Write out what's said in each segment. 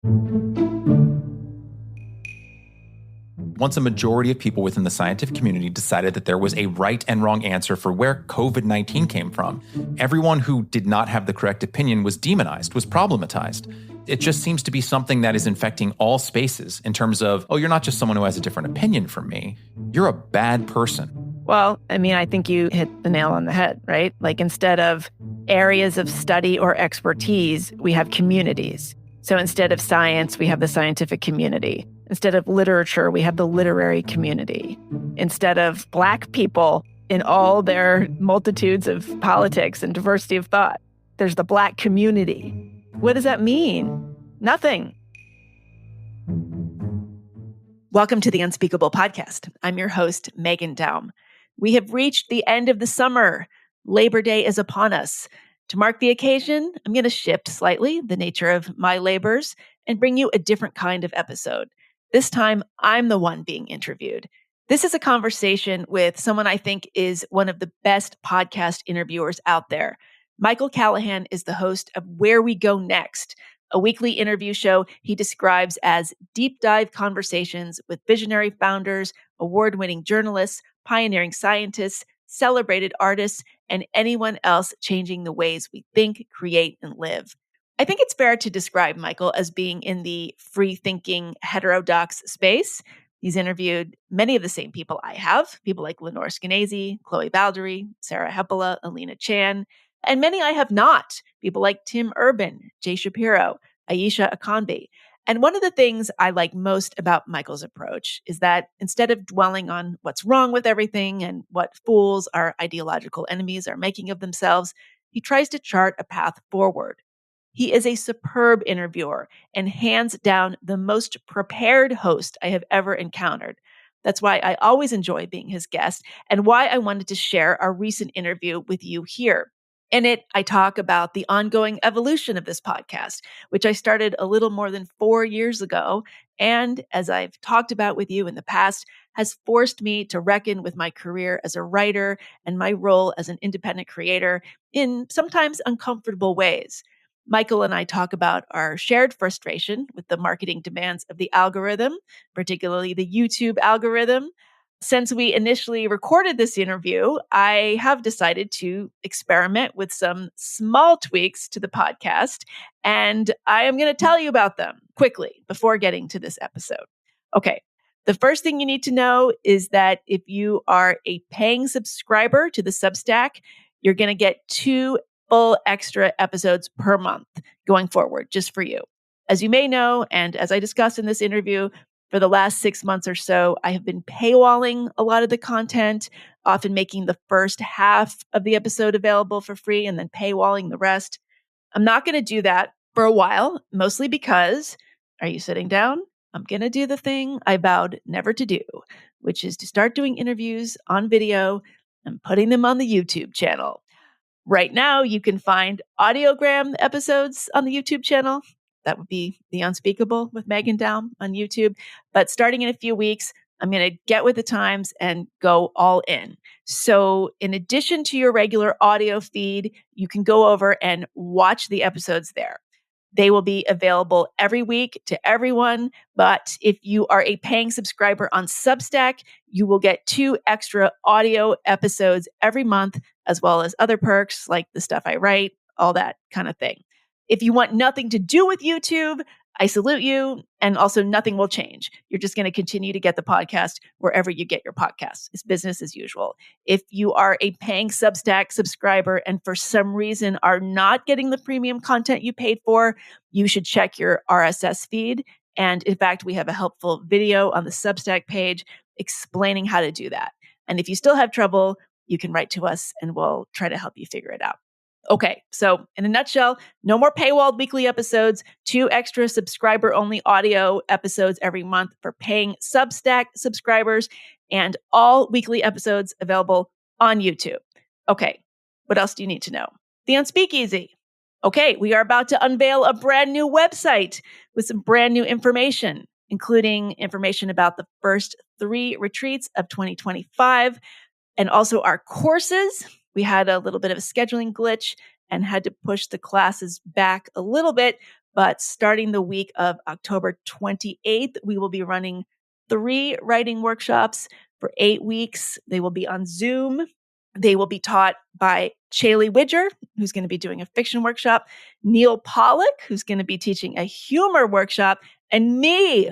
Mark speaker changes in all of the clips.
Speaker 1: Once a majority of people within the scientific community decided that there was a right and wrong answer for where COVID-19 came from, everyone who did not have the correct opinion was demonized, was problematized. It just seems to be something that is infecting all spaces in terms of, oh, you're not just someone who has a different opinion from me. You're a bad person.
Speaker 2: Well, I mean, I think you hit the nail on the head, right? Like instead of areas of study or expertise, we have communities. So instead of science, we have the scientific community. Instead of literature, we have the literary community. Instead of Black people in all their multitudes of politics and diversity of thought, there's the Black community. What does that mean? Nothing. Welcome to the Unspeakable podcast. I'm your host, Meghan Daum. We have reached the end of the summer. Labor Day is upon us. To mark the occasion, I'm going to shift slightly the nature of my labors and bring you a different kind of episode. This time, I'm the one being interviewed. This is a conversation with someone I think is one of the best podcast interviewers out there. Michael Callahan is the host of Where We Go Next, a weekly interview show he describes as deep dive conversations with visionary founders, award-winning journalists, pioneering scientists, celebrated artists, and anyone else changing the ways we think, create, and live. I think it's fair to describe Michael as being in the free-thinking heterodox space. He's interviewed many of the same people I have, people like Lenore Skenazy, Chloe Baldery, Sarah Hepola, Alina Chan, and many I have not, people like Tim Urban, Jay Shapiro, Aisha Akanbi. And one of the things I like most about Michael's approach is that instead of dwelling on what's wrong with everything and what fools our ideological enemies are making of themselves, he tries to chart a path forward. He is a superb interviewer and hands down the most prepared host I have ever encountered. That's why I always enjoy being his guest and why I wanted to share our recent interview with you here. In it, I talk about the ongoing evolution of this podcast, which I started a little more than 4 years ago, and as I've talked about with you in the past, has forced me to reckon with my career as a writer and my role as an independent creator in sometimes uncomfortable ways. Michael and I talk about our shared frustration with the marketing demands of the algorithm, particularly the YouTube algorithm. Since we initially recorded this interview, I have decided to experiment with some small tweaks to the podcast, and I am going to tell you about them quickly before getting to this episode. Okay, the first thing you need to know is that if you are a paying subscriber to the Substack, you're going to get 2 full extra episodes per month going forward, just for you. As you may know, and as I discussed in this interview, for the last 6 months or so, I have been paywalling a lot of the content, often making the first half of the episode available for free and then paywalling the rest. I'm not going to do that for a while, mostly because, are you sitting down? I'm going to do the thing I vowed never to do, which is to start doing interviews on video and putting them on the YouTube channel. Right now, you can find audiogram episodes on the YouTube channel. That would be the Unspeakable with Meghan Daum on YouTube. But starting in a few weeks, I'm going to get with the times and go all in. So in addition to your regular audio feed, you can go over and watch the episodes there. They will be available every week to everyone. But if you are a paying subscriber on Substack, you will get 2 extra audio episodes every month, as well as other perks like the stuff I write, all that kind of thing. If you want nothing to do with YouTube, I salute you, and also nothing will change. You're just going to continue to get the podcast wherever you get your podcasts. It's business as usual. If you are a paying Substack subscriber and for some reason are not getting the premium content you paid for, you should check your RSS feed. And in fact, we have a helpful video on the Substack page explaining how to do that. And if you still have trouble, you can write to us and we'll try to help you figure it out. Okay, so in a nutshell, no more paywalled weekly episodes, 2 extra subscriber-only audio episodes every month for paying Substack subscribers, and all weekly episodes available on YouTube. Okay, what else do you need to know? The Unspeakeasy. Okay, we are about to unveil a brand new website with some brand new information, including information about the first 3 retreats of 2025, and also our courses. We had a little bit of a scheduling glitch and had to push the classes back a little bit, But starting the week of October 28th, we will be running 3 writing workshops for 8 weeks. They will be on Zoom. They will be taught by Chaley Widger, who's going to be doing a fiction workshop, Neil Pollack, who's going to be teaching a humor workshop, and me,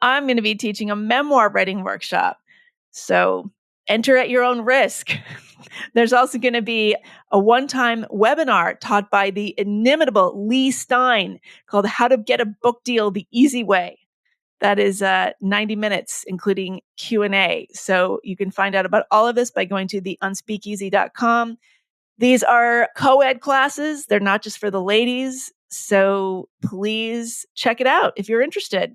Speaker 2: I'm going to be teaching a memoir writing workshop. So enter at your own risk. There's also going to be a one-time webinar taught by the inimitable Lee Stein called How to Get a Book Deal the Easy Way. That is 90 minutes, including Q&A. So you can find out about all of this by going to the unspeakeasy.com. These are co-ed classes. They're not just for the ladies. So please check it out if you're interested.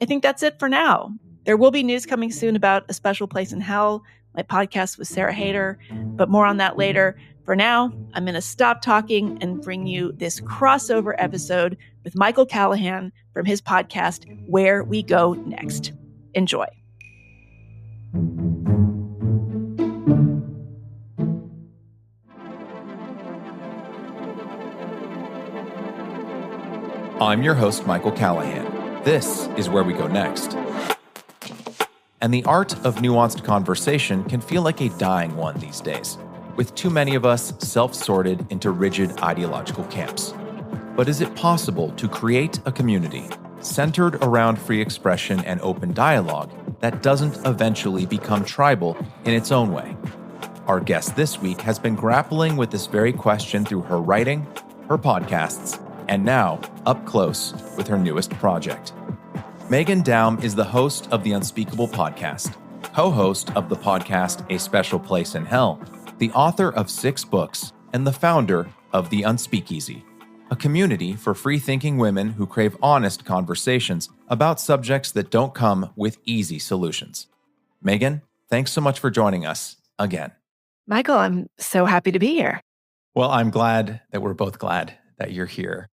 Speaker 2: I think that's it for now. There will be news coming soon about A Special Place in Hell, my podcast with Sarah Hayter, but more on that later. For now, I'm going to stop talking and bring you this crossover episode with Michael Callahan from his podcast, Where We Go Next. Enjoy.
Speaker 1: I'm your host, Michael Callahan. This is Where We Go Next. And the art of nuanced conversation can feel like a dying one these days, with too many of us self-sorted into rigid ideological camps. But is it possible to create a community centered around free expression and open dialogue that doesn't eventually become tribal in its own way? Our guest this week has been grappling with this very question through her writing, her podcasts, and now up close with her newest project. Meghan Daum is the host of the Unspeakable podcast, co-host of the podcast A Special Place in Hell, the author of 6 books, and the founder of the Unspeakeasy, a community for free-thinking women who crave honest conversations about subjects that don't come with easy solutions. Meghan, thanks so much for joining us again.
Speaker 2: Michael, I'm so happy to be here.
Speaker 1: Well, I'm glad that we're both glad that you're here.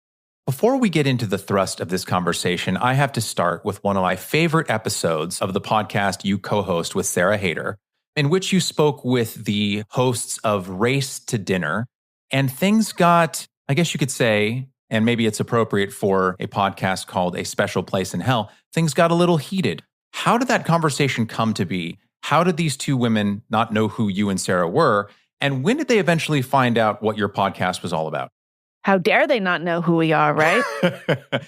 Speaker 1: Before we get into the thrust of this conversation, I have to start with one of my favorite episodes of the podcast you co-host with Sarah Hayter, in which you spoke with the hosts of Race to Dinner, and things got, I guess you could say, and maybe it's appropriate for a podcast called A Special Place in Hell, things got a little heated. How did that conversation come to be? How did these two women not know who you and Sarah were? And when did they eventually find out what your podcast was all about?
Speaker 2: How dare they not know who we are, right?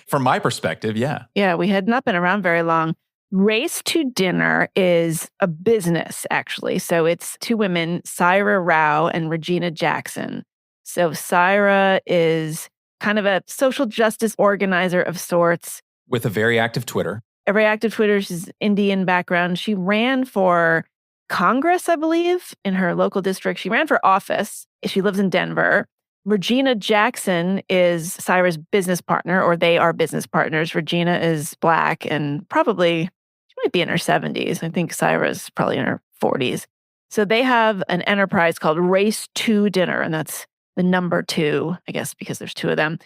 Speaker 1: From my perspective, yeah.
Speaker 2: Yeah, we had not been around very long. Race to Dinner is a business, actually. So it's 2 women, Syra Rao and Regina Jackson. So Syra is kind of a social justice organizer of sorts.
Speaker 1: With a very active Twitter.
Speaker 2: A very active Twitter. She's Indian background. She ran for Congress, I believe, in her local district. She ran for office. She lives in Denver. Regina Jackson is Syra's business partner, or they are business partners. Regina is Black and probably, she might be in her 70s. I think Syra's probably in her 40s. So they have an enterprise called Race to Dinner, and that's the number 2, I guess, because there's 2 of them.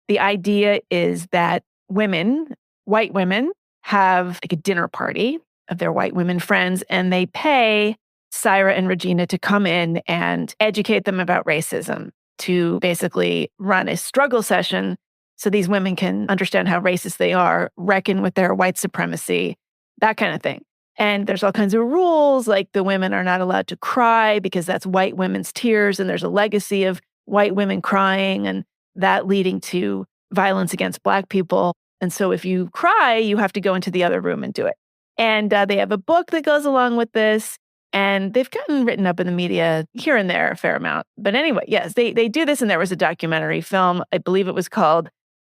Speaker 2: The idea is that women, white women, have like a dinner party of their white women friends, and they pay Syra and Regina to come in and educate them about racism, to basically run a struggle session so these women can understand how racist they are, reckon with their white supremacy, that kind of thing. And there's all kinds of rules, like the women are not allowed to cry because that's white women's tears, and there's a legacy of white women crying and that leading to violence against Black people. And so if you cry, you have to go into the other room and do it. And they have a book that goes along with this. And they've gotten written up in the media here and there a fair amount. But anyway, yes, they do this. And there was a documentary film, I believe it was called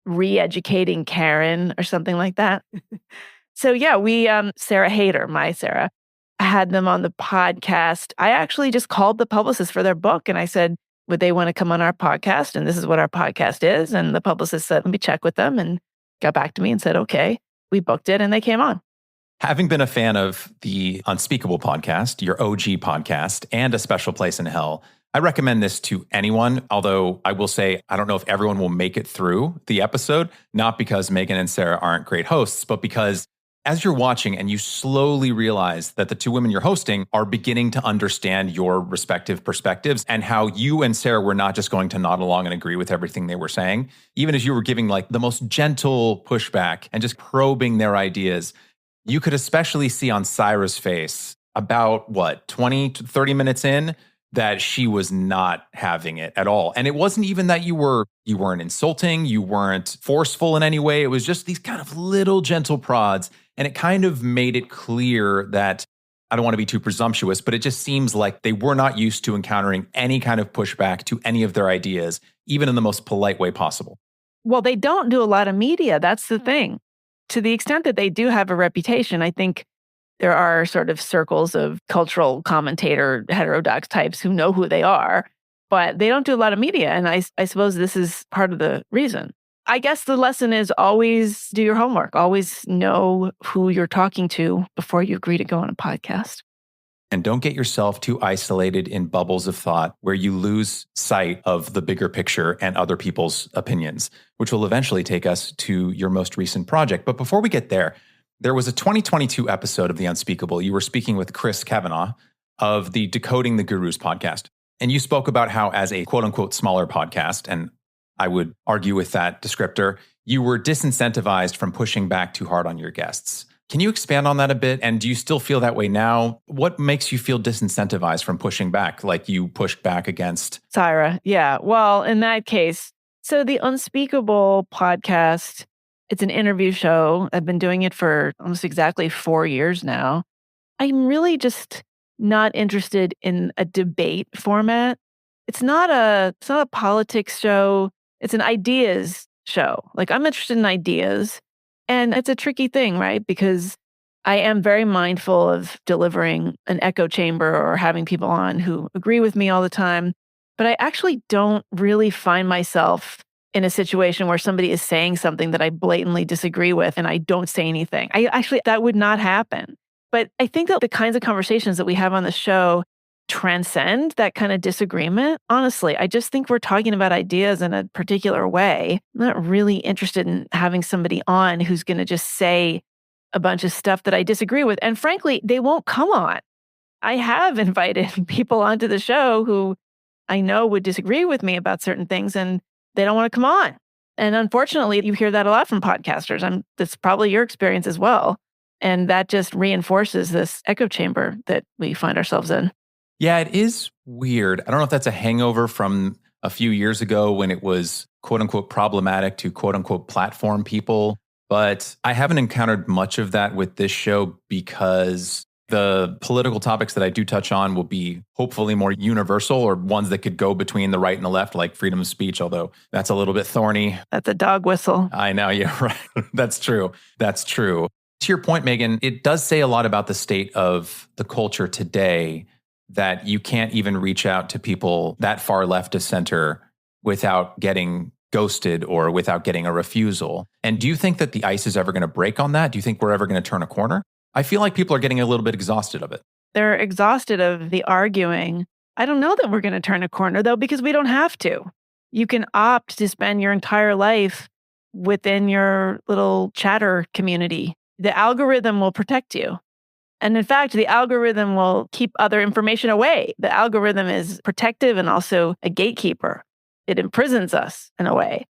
Speaker 2: Re-Educating Karen or something like that. So yeah, we, Sarah Hayter, my Sarah, had them on the podcast. I actually just called the publicist for their book and I said, would they want to come on our podcast? And this is what our podcast is. And the publicist said, let me check with them, and got back to me and said, okay, we booked it and they came on.
Speaker 1: Having been a fan of the Unspeakable podcast, your OG podcast, and A Special Place in Hell, I recommend this to anyone, although I will say I don't know if everyone will make it through the episode, not because Meghan and Sarah aren't great hosts, but because As you're watching and you slowly realize that the two women you're hosting are beginning to understand your respective perspectives and how you and Sarah were not just going to nod along and agree with everything they were saying, even as you were giving like the most gentle pushback and just probing their ideas, you could especially see on Sarah's face about 20 to 30 minutes in that she was not having it at all. And it wasn't even that you weren't insulting, you weren't forceful in any way. It was just these kind of little gentle prods. And it kind of made it clear that, I don't want to be too presumptuous, but it just seems like they were not used to encountering any kind of pushback to any of their ideas, even in the most polite way possible.
Speaker 2: Well, they don't do a lot of media. That's the thing. To the extent that they do have a reputation, I think there are sort of circles of cultural commentator, heterodox types who know who they are, but they don't do a lot of media. And I suppose this is part of the reason. I guess the lesson is always do your homework, always know who you're talking to before you agree to go on a podcast.
Speaker 1: And don't get yourself too isolated in bubbles of thought where you lose sight of the bigger picture and other people's opinions, which will eventually take us to your most recent project. But before we get there was a 2022 episode of The Unspeakable. You were speaking with Chris Kavanaugh of the Decoding the Gurus podcast. And you spoke about how, as a quote unquote smaller podcast, and I would argue with that descriptor, you were disincentivized from pushing back too hard on your guests. Can you expand on that a bit? And do you still feel that way now? What makes you feel disincentivized from pushing back, like you pushed back against
Speaker 2: Sarah? Yeah. Well, in that case, so the Unspeakable podcast, it's an interview show. I've been doing it for almost exactly 4 years now. I'm really just not interested in a debate format. It's not a politics show. It's an ideas show. Like, I'm interested in ideas. And it's a tricky thing, right? Because I am very mindful of delivering an echo chamber or having people on who agree with me all the time. But I actually don't really find myself in a situation where somebody is saying something that I blatantly disagree with and I don't say anything. That would not happen. But I think that the kinds of conversations that we have on the show transcend that kind of disagreement. Honestly, I just think we're talking about ideas in a particular way. I'm not really interested in having somebody on who's going to just say a bunch of stuff that I disagree with. And frankly, they won't come on. I have invited people onto the show who I know would disagree with me about certain things, and they don't want to come on. And unfortunately, you hear that a lot from podcasters. That's probably your experience as well. And that just reinforces this echo chamber that we find ourselves in.
Speaker 1: Yeah, it is weird. I don't know if that's a hangover from a few years ago when it was quote unquote problematic to quote unquote platform people. But I haven't encountered much of that with this show because the political topics that I do touch on will be hopefully more universal or ones that could go between the right and the left, like freedom of speech, although that's a little bit thorny.
Speaker 2: That's a dog whistle.
Speaker 1: I know. Yeah, right. That's true. That's true. To your point, Meghan, it does say a lot about the state of the culture today that you can't even reach out to people that far left of center without getting ghosted or without getting a refusal. And do you think that the ice is ever going to break on that? Do you think we're ever going to turn a corner? I feel like people are getting a little bit exhausted of it.
Speaker 2: They're exhausted of the arguing. I don't know that we're going to turn a corner, though, because we don't have to. You can opt to spend your entire life within your little chatter community. The algorithm will protect you. And in fact, the algorithm will keep other information away. The algorithm is protective and also a gatekeeper. It imprisons us in a way.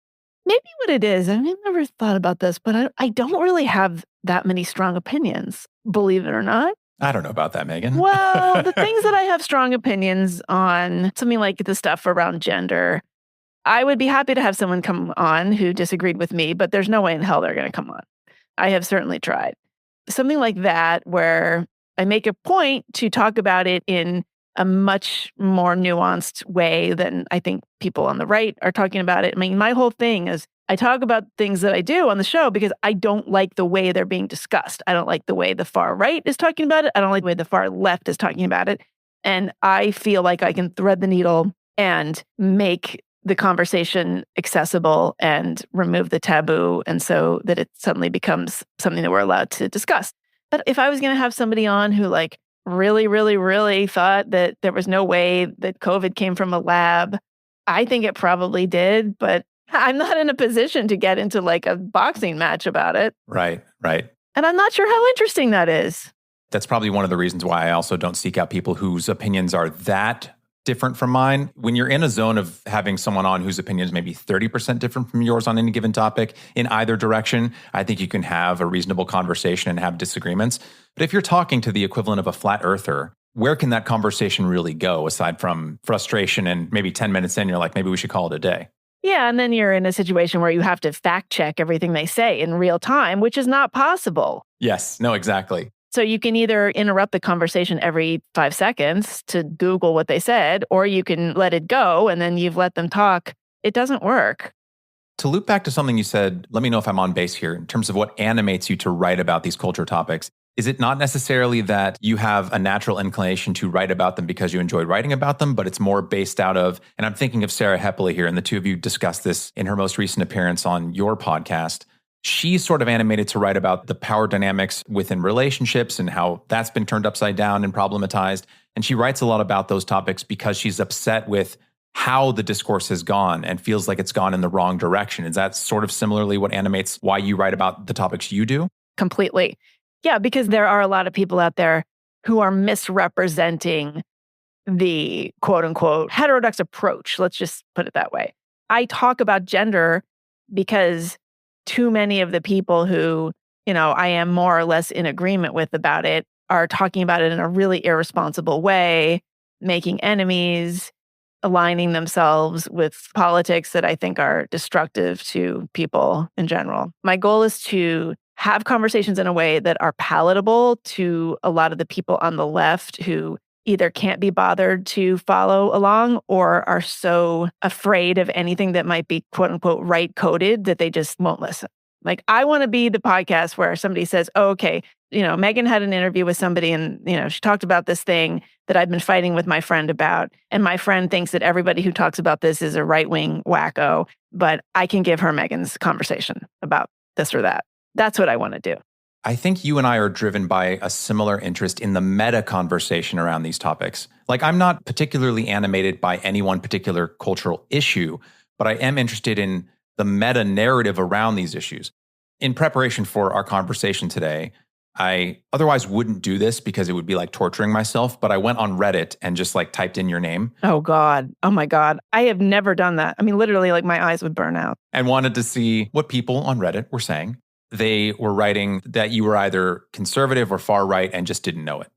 Speaker 2: Maybe what it is, I've never thought about this, but I don't really have that many strong opinions, believe it or not.
Speaker 1: I don't know about that, Meghan.
Speaker 2: Well, the things that I have strong opinions on, something like the stuff around gender, I would be happy to have someone come on who disagreed with me, but there's no way in hell they're going to come on. I have certainly tried. Something like that where I make a point to talk about it in a much more nuanced way than I think people on the right are talking about it. I mean, my whole thing is I talk about things that I do on the show because I don't like the way they're being discussed. I don't like the way the far right is talking about it. I don't like the way the far left is talking about it. And I feel like I can thread the needle and make the conversation accessible and remove the taboo, and so that it suddenly becomes something that we're allowed to discuss. But if I was going to have somebody on who like really, really, really thought that there was no way that COVID came from a lab, I think it probably did, but I'm not in a position to get into like a boxing match about it.
Speaker 1: Right, right.
Speaker 2: And I'm not sure how interesting that is.
Speaker 1: That's probably one of the reasons why I also don't seek out people whose opinions are that different from mine. When you're in a zone of having someone on whose opinions may be 30% different from yours on any given topic in either direction, I think you can have a reasonable conversation and have disagreements. But if you're talking to the equivalent of a flat earther, where can that conversation really go aside from frustration and maybe 10 minutes in, you're like, maybe we should call it a day?
Speaker 2: Yeah, and then you're in a situation where you have to fact check everything they say in real time, which is not possible.
Speaker 1: Yes, no, exactly.
Speaker 2: So you can either interrupt the conversation every 5 seconds to Google what they said, or you can let it go and then you've let them talk. It doesn't work.
Speaker 1: To loop back to something you said, let me know if I'm on base here in terms of what animates you to write about these culture topics. Is it not necessarily that you have a natural inclination to write about them because you enjoy writing about them, but it's more based out of, and I'm thinking of Sarah Hepola here, and the two of you discussed this in her most recent appearance on your podcast. She's sort of animated to write about the power dynamics within relationships and how that's been turned upside down and problematized. And she writes a lot about those topics because she's upset with how the discourse has gone and feels like it's gone in the wrong direction. Is that sort of similarly what animates why you write about the topics you do?
Speaker 2: Completely. Yeah, because there are a lot of people out there who are misrepresenting the quote unquote heterodox approach. Let's just put it that way. I talk about gender because too many of the people who, I am more or less in agreement with about it are talking about it in a really irresponsible way, making enemies, aligning themselves with politics that I think are destructive to people in general. My goal is to have conversations in a way that are palatable to a lot of the people on the left who either can't be bothered to follow along or are so afraid of anything that might be quote unquote right coded that they just won't listen. Like, I want to be the podcast where somebody says, oh, okay, Meghan had an interview with somebody and, she talked about this thing that I've been fighting with my friend about. And my friend thinks that everybody who talks about this is a right-wing wacko, but I can give her Meghan's conversation about this or that. That's what I want to do.
Speaker 1: I think you and I are driven by a similar interest in the meta conversation around these topics. Like, I'm not particularly animated by any one particular cultural issue, but I am interested in the meta narrative around these issues. In preparation for our conversation today, I otherwise wouldn't do this because it would be like torturing myself, but I went on Reddit and just typed in your name.
Speaker 2: Oh God. Oh my God. I have never done that. I mean, literally, my eyes would burn out.
Speaker 1: And wanted to see what people on Reddit were saying. They were writing that you were either conservative or far right and just didn't know it.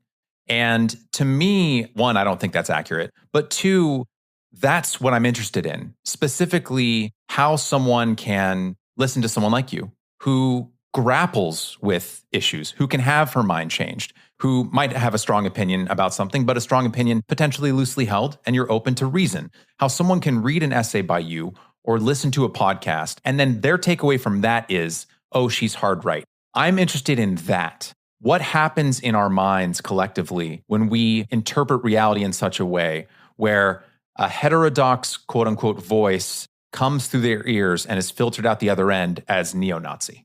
Speaker 1: And to me, one, I don't think that's accurate. But two, that's what I'm interested in. Specifically, how someone can listen to someone like you who grapples with issues, who can have her mind changed, who might have a strong opinion about something, but a strong opinion potentially loosely held, and you're open to reason. How someone can read an essay by you or listen to a podcast, and then their takeaway from that is, oh, she's hard right. I'm interested in that. What happens in our minds collectively when we interpret reality in such a way where a heterodox, quote unquote, voice comes through their ears and is filtered out the other end as neo-Nazi?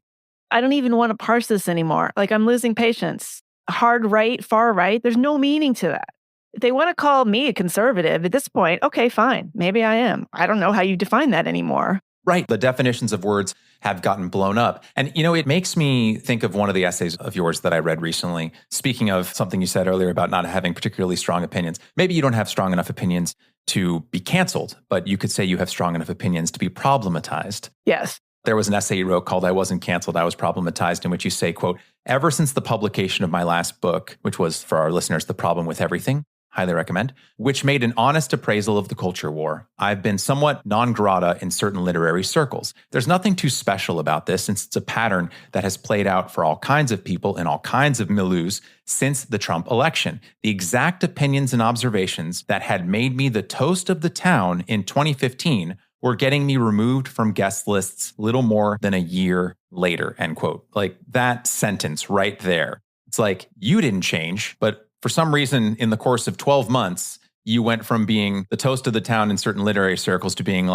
Speaker 2: I don't even want to parse this anymore. I'm losing patience. Hard right, far right, there's no meaning to that. If they want to call me a conservative at this point, okay, fine. Maybe I am. I don't know how you define that anymore.
Speaker 1: Right. The definitions of words have gotten blown up. And, it makes me think of one of the essays of yours that I read recently. Speaking of something you said earlier about not having particularly strong opinions. Maybe you don't have strong enough opinions to be canceled, but you could say you have strong enough opinions to be problematized.
Speaker 2: Yes.
Speaker 1: There was an essay you wrote called I Wasn't Canceled, I Was Problematized, in which you say, quote, ever since the publication of my last book, which was, for our listeners, The Problem with Everything, highly recommend, which made an honest appraisal of the culture war, I've been somewhat non grata in certain literary circles. There's nothing too special about this, since it's a pattern that has played out for all kinds of people in all kinds of milieus since the Trump election. The exact opinions and observations that had made me the toast of the town in 2015 were getting me removed from guest lists little more than a year later, end quote. That sentence right there. It's you didn't change, but for some reason, in the course of 12 months, you went from being the toast of the town in certain literary circles to being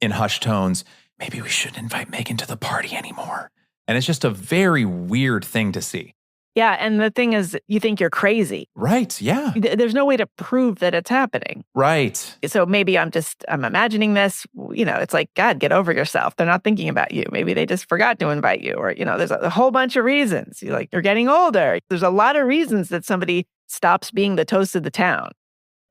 Speaker 1: in hushed tones, maybe we shouldn't invite Meghan to the party anymore. And it's just a very weird thing to see.
Speaker 2: Yeah. And the thing is, you think you're crazy.
Speaker 1: Right. Yeah.
Speaker 2: There's no way to prove that it's happening.
Speaker 1: Right.
Speaker 2: So maybe I'm imagining this, it's like, God, get over yourself. They're not thinking about you. Maybe they just forgot to invite you, or, there's a whole bunch of reasons. You're getting older. There's a lot of reasons that somebody stops being the toast of the town.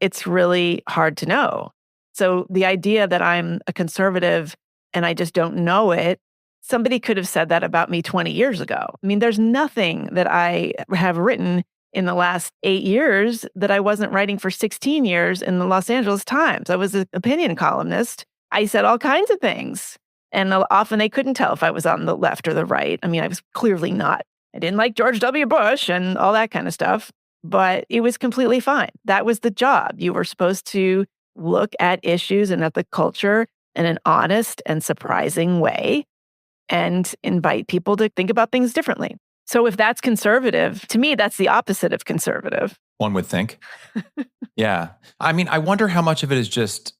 Speaker 2: It's really hard to know. So the idea that I'm a conservative and I just don't know it, somebody could have said that about me 20 years ago. I mean, there's nothing that I have written in the last 8 years that I wasn't writing for 16 years in the Los Angeles Times. I was an opinion columnist. I said all kinds of things. And often they couldn't tell if I was on the left or the right. I mean, I was clearly not. I didn't like George W. Bush and all that kind of stuff, but it was completely fine. That was the job. You were supposed to look at issues and at the culture in an honest and surprising way and invite people to think about things differently. So if that's conservative, to me, that's the opposite of conservative.
Speaker 1: One would think. Yeah. I mean, I wonder how much of it is just,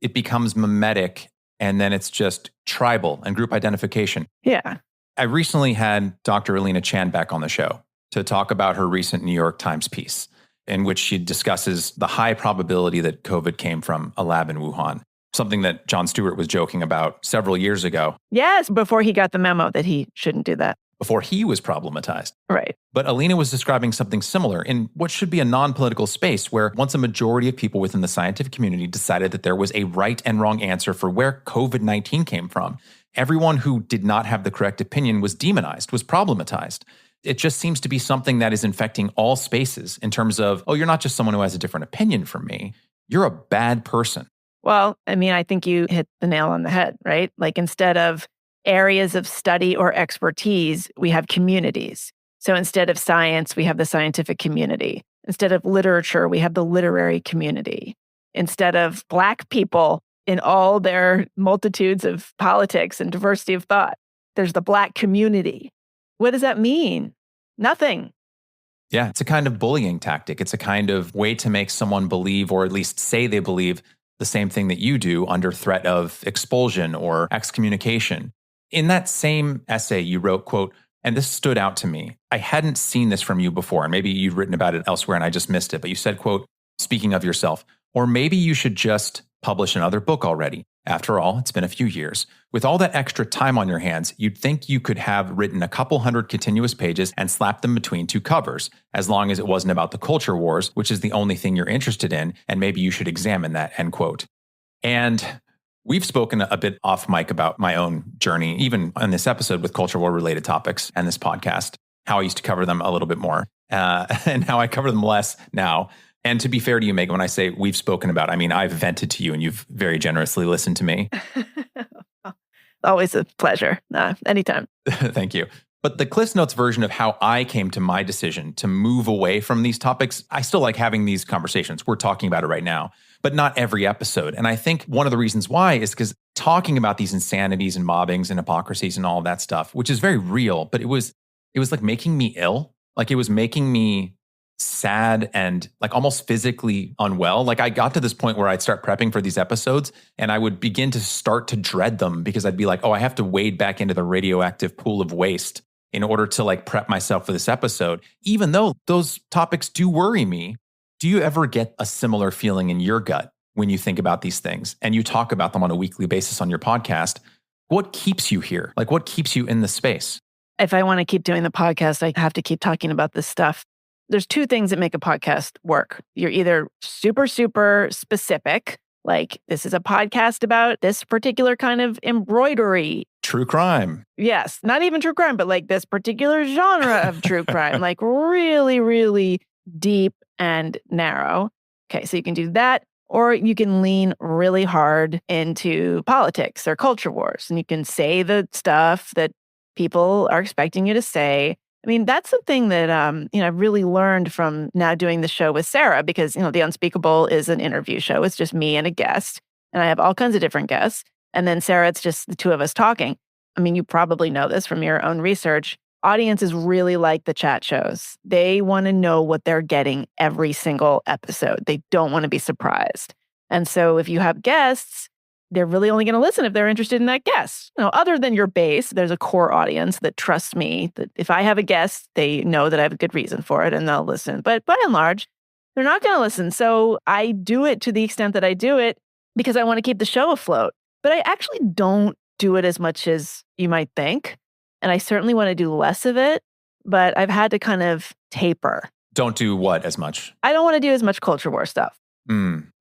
Speaker 1: it becomes mimetic and then it's just tribal and group identification.
Speaker 2: Yeah.
Speaker 1: I recently had Dr. Alina Chan back on the show to talk about her recent New York Times piece in which she discusses the high probability that COVID came from a lab in Wuhan. Something that Jon Stewart was joking about several years ago.
Speaker 2: Yes, before he got the memo that he shouldn't do that.
Speaker 1: Before he was problematized.
Speaker 2: Right.
Speaker 1: But Alina was describing something similar in what should be a non-political space where once a majority of people within the scientific community decided that there was a right and wrong answer for where COVID-19 came from, everyone who did not have the correct opinion was demonized, was problematized. It just seems to be something that is infecting all spaces in terms of, oh, you're not just someone who has a different opinion from me. You're a bad person.
Speaker 2: Well, I mean, I think you hit the nail on the head, right? Like instead of areas of study or expertise, we have communities. So instead of science, we have the scientific community. Instead of literature, we have the literary community. Instead of Black people in all their multitudes of politics and diversity of thought, there's the Black community. What does that mean? Nothing.
Speaker 1: Yeah, it's a kind of bullying tactic. It's a kind of way to make someone believe, or at least say they believe, the same thing that you do under threat of expulsion or excommunication. In that same essay, you wrote, quote, and this stood out to me. I hadn't seen this from you before, and maybe you'd written about it elsewhere and I just missed it. But you said, quote, speaking of yourself, or maybe you should just publish another book already. After all, it's been a few years. With all that extra time on your hands, you'd think you could have written a couple hundred continuous pages and slapped them between two covers, as long as it wasn't about the culture wars, which is the only thing you're interested in, and maybe you should examine that, end quote. And we've spoken a bit off mic about my own journey, even on this episode with culture war related topics and this podcast, how I used to cover them a little bit more and how I cover them less now. And to be fair to you, Meghan, when I say we've spoken about, I mean, I've vented to you and you've very generously listened to me.
Speaker 2: Always a pleasure. Anytime.
Speaker 1: Thank you. But the Cliff Notes version of how I came to my decision to move away from these topics, I still like having these conversations. We're talking about it right now, but not every episode. And I think one of the reasons why is because talking about these insanities and mobbings and hypocrisies and all of that stuff, which is very real, but it was like making me ill. Like it was making me sad and like almost physically unwell. Like I got to this point where I'd start prepping for these episodes and I would begin to start to dread them because I'd be like, oh, I have to wade back into the radioactive pool of waste in order to like prep myself for this episode. Even though those topics do worry me, do you ever get a similar feeling in your gut when you think about these things and you talk about them on a weekly basis on your podcast? What keeps you here? Like what keeps you in the space?
Speaker 2: If I want to keep doing the podcast, I have to keep talking about this stuff. There's two things that make a podcast work. You're either super, super specific, like this is a podcast about this particular kind of embroidery.
Speaker 1: True crime.
Speaker 2: Yes, not even true crime, but like this particular genre of true crime, like really, really deep and narrow. Okay, so you can do that, or you can lean really hard into politics or culture wars, and you can say the stuff that people are expecting you to say. I mean, that's something that, I've really learned from now doing the show with Sarah because, the Unspeakable is an interview show. It's just me and a guest, and I have all kinds of different guests. And then Sarah, it's just the two of us talking. I mean, you probably know this from your own research. Audiences really like the chat shows. They want to know what they're getting every single episode. They don't want to be surprised. And so if you have guests, they're really only going to listen if they're interested in that guest. Other than your base, there's a core audience that trusts me that if I have a guest, they know that I have a good reason for it and they'll listen. But by and large, they're not going to listen. So I do it to the extent that I do it because I want to keep the show afloat. But I actually don't do it as much as you might think. And I certainly want to do less of it, but I've had to kind of taper.
Speaker 1: Don't do what as much?
Speaker 2: I don't want to do as much culture war stuff.